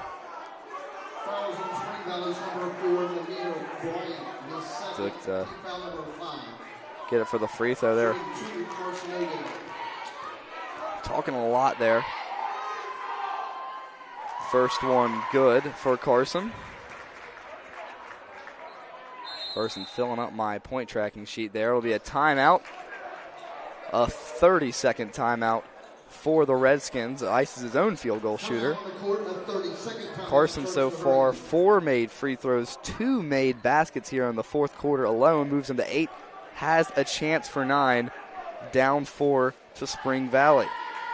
To get it for the free throw there. Talking a lot there. First one good for Carson. Carson filling up my point tracking sheet there. It'll be a timeout. A 30-second timeout for the Redskins. Ices his own field goal shooter. Carson so far 4 made free throws, 2 made baskets here in the fourth quarter alone. Moves him to 8. Has a chance for 9. Down 4 to Spring Valley.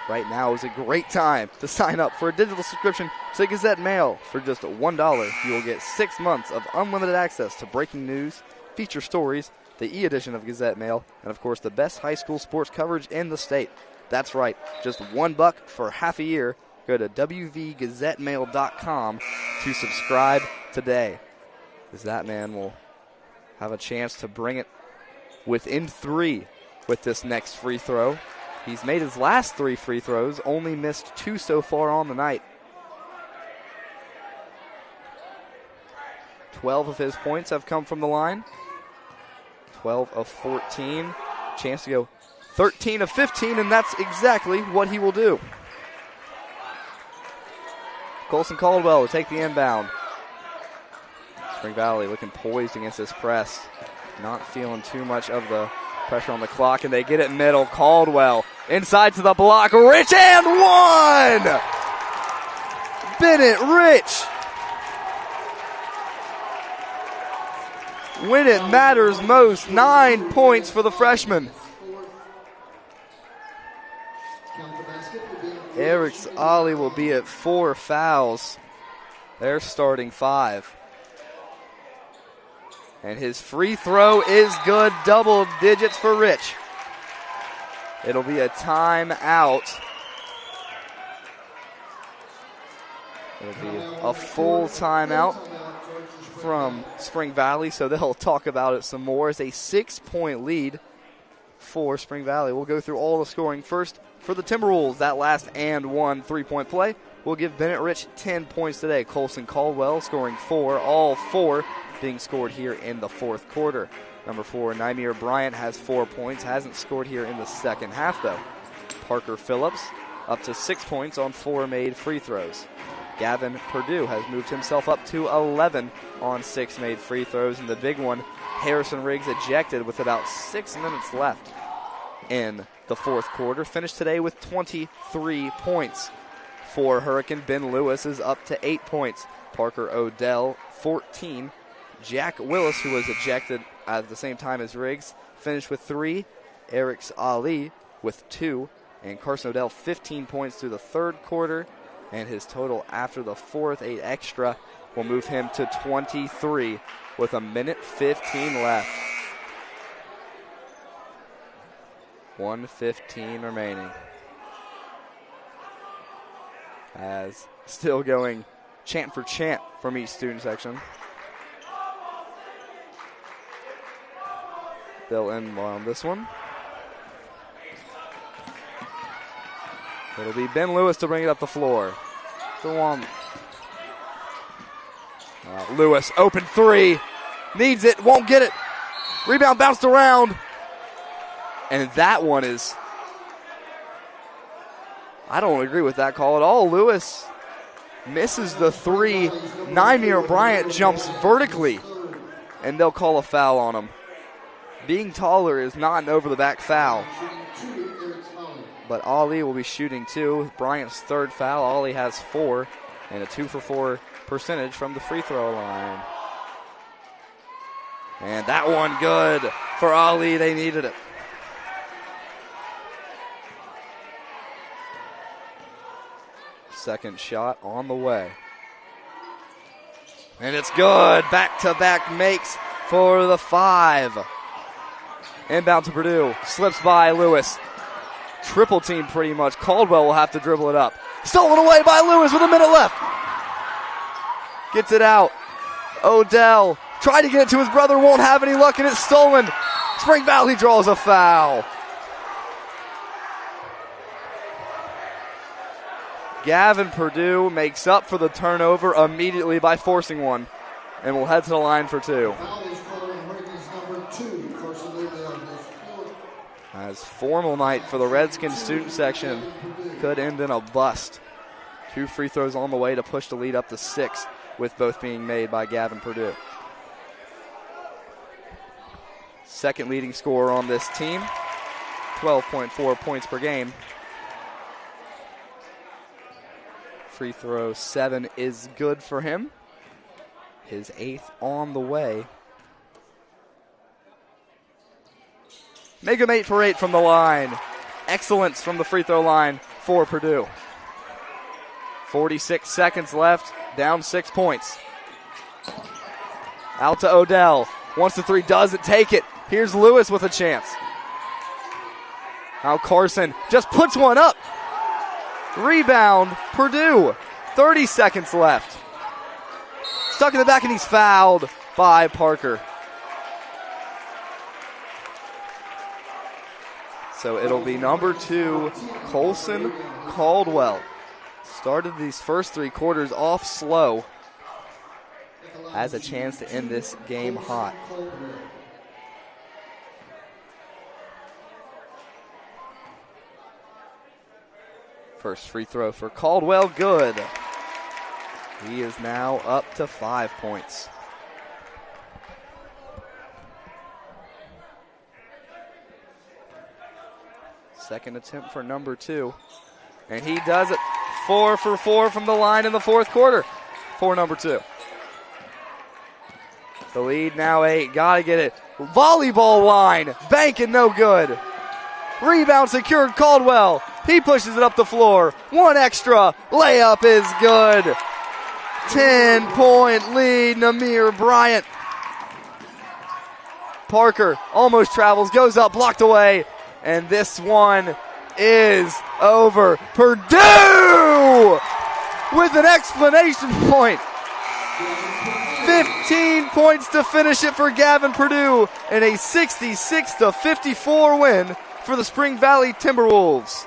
Right now is a great time to sign up for a digital subscription to Gazette Mail. For just $1, you will get 6 months of unlimited access to breaking news, feature stories, the e-edition of Gazette Mail, and of course the best high school sports coverage in the state. That's right, just $1 for half a year. Go to wvgazettemail.com to subscribe today. Because that man will have a chance to bring it within 3 with this next free throw. He's made his last 3 free throws, only missed 2 so far on the night. 12 of his points have come from the line. 12 of 14. Chance to go 13 of 15, and that's exactly what he will do. Colson Caldwell will take the inbound. Spring Valley looking poised against this press. not feeling too much of the pressure on the clock, and they get it middle. Caldwell inside to the block. Rich and one! Bennett Rich. When it matters most, 9 points for the freshman. Eric's Ollie will be at 4 fouls. They're starting 5. And his free throw is good, double digits for Rich. It'll be a timeout. It'll be a full timeout from Spring Valley, so they'll talk about it some more. It's a 6-point lead for Spring Valley. We'll go through all the scoring first. For the Timberwolves, that last and one 3-point play will give Bennett Rich 10 points today. Colson Caldwell scoring 4, all 4 being scored here in the fourth quarter. Number 4, Nymir Bryant has 4 points, hasn't scored here in the second half though. Parker Phillips up to 6 points on 4 made free throws. Gavin Purdue has moved himself up to 11 on 6 made free throws, and the big one, Harrison Riggs, ejected with about 6 minutes left in the fourth quarter. Finished today with 23 points. For Hurricane, Ben Lewis is up to 8 points. Parker Odell, 14. Jack Willis, who was ejected at the same time as Riggs, finished with 3. Eric's Ali with 2. And Carson Odell, 15 points through the third quarter. And his total after the fourth, 8 extra, will move him to 23 with a minute 15 left. 1:15 remaining. As still going chant for chant from each student section. They'll end on this one. It'll be Ben Lewis to bring it up the floor. Lewis, open 3. Needs it, won't get it. Rebound bounced around. And that one is, I don't agree with that call at all. Lewis misses the 3. Nymir Bryant jumps vertically, and they'll call a foul on him. Being taller is not an over-the-back foul. But Ollie will be shooting 2. Bryant's third foul. Ollie has 4, and a 2-for-4 percentage from the free throw line. And that one good for Ollie. They needed it. Second shot on the way. And it's good. Back-to-back makes for the 5. Inbound to Purdue. Slips by Lewis. Triple team pretty much. Caldwell will have to dribble it up. Stolen away by Lewis with a minute left. Gets it out. Odell tried to get it to his brother. Won't have any luck, and it's stolen. Spring Valley draws a foul. Gavin Purdue makes up for the turnover immediately by forcing one, and will head to the line for 2. As formal night for the Redskins student section could end in a bust. 2 free throws on the way to push the lead up to 6, with both being made by Gavin Purdue. Second leading scorer on this team, 12.4 points per game. Free throw 7 is good for him. His 8th on the way. Make him 8 for 8 from the line. Excellence from the free throw line for Purdue. 46 seconds left, down 6 points. Out to Odell. Wants the 3, doesn't take it. Here's Lewis with a chance. Now Carson just puts one up. Rebound, Purdue. 30 seconds left. Stuck in the back, and he's fouled by Parker. So it'll be number 2, Colson Caldwell. Started these first 3 quarters off slow. Has a chance to end this game hot. First free throw for Caldwell, good. He is now up to 5 points. Second attempt for number 2. And he does it. 4 for 4 from the line in the fourth quarter for number 2. The lead now 8. Gotta get it. Volleyball line. Banking no good. Rebound secured Caldwell. He pushes it up the floor. One extra. Layup is good. 10-point lead, Namir Bryant. Parker almost travels, goes up, blocked away. And this one is over. Purdue with an explanation point. 15 points to finish it for Gavin Purdue in a 66-54 win for the Spring Valley Timberwolves.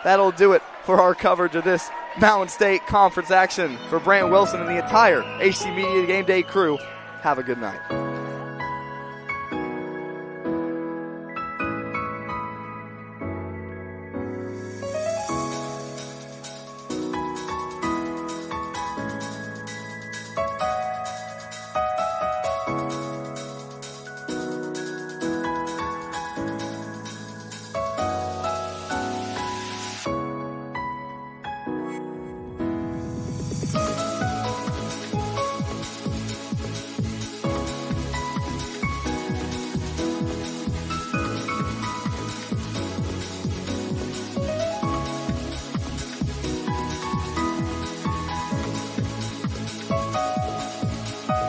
That'll do it for our coverage of this Mountain State Conference action. For Brant Wilson and the entire HC Media Game Day crew, have a good night.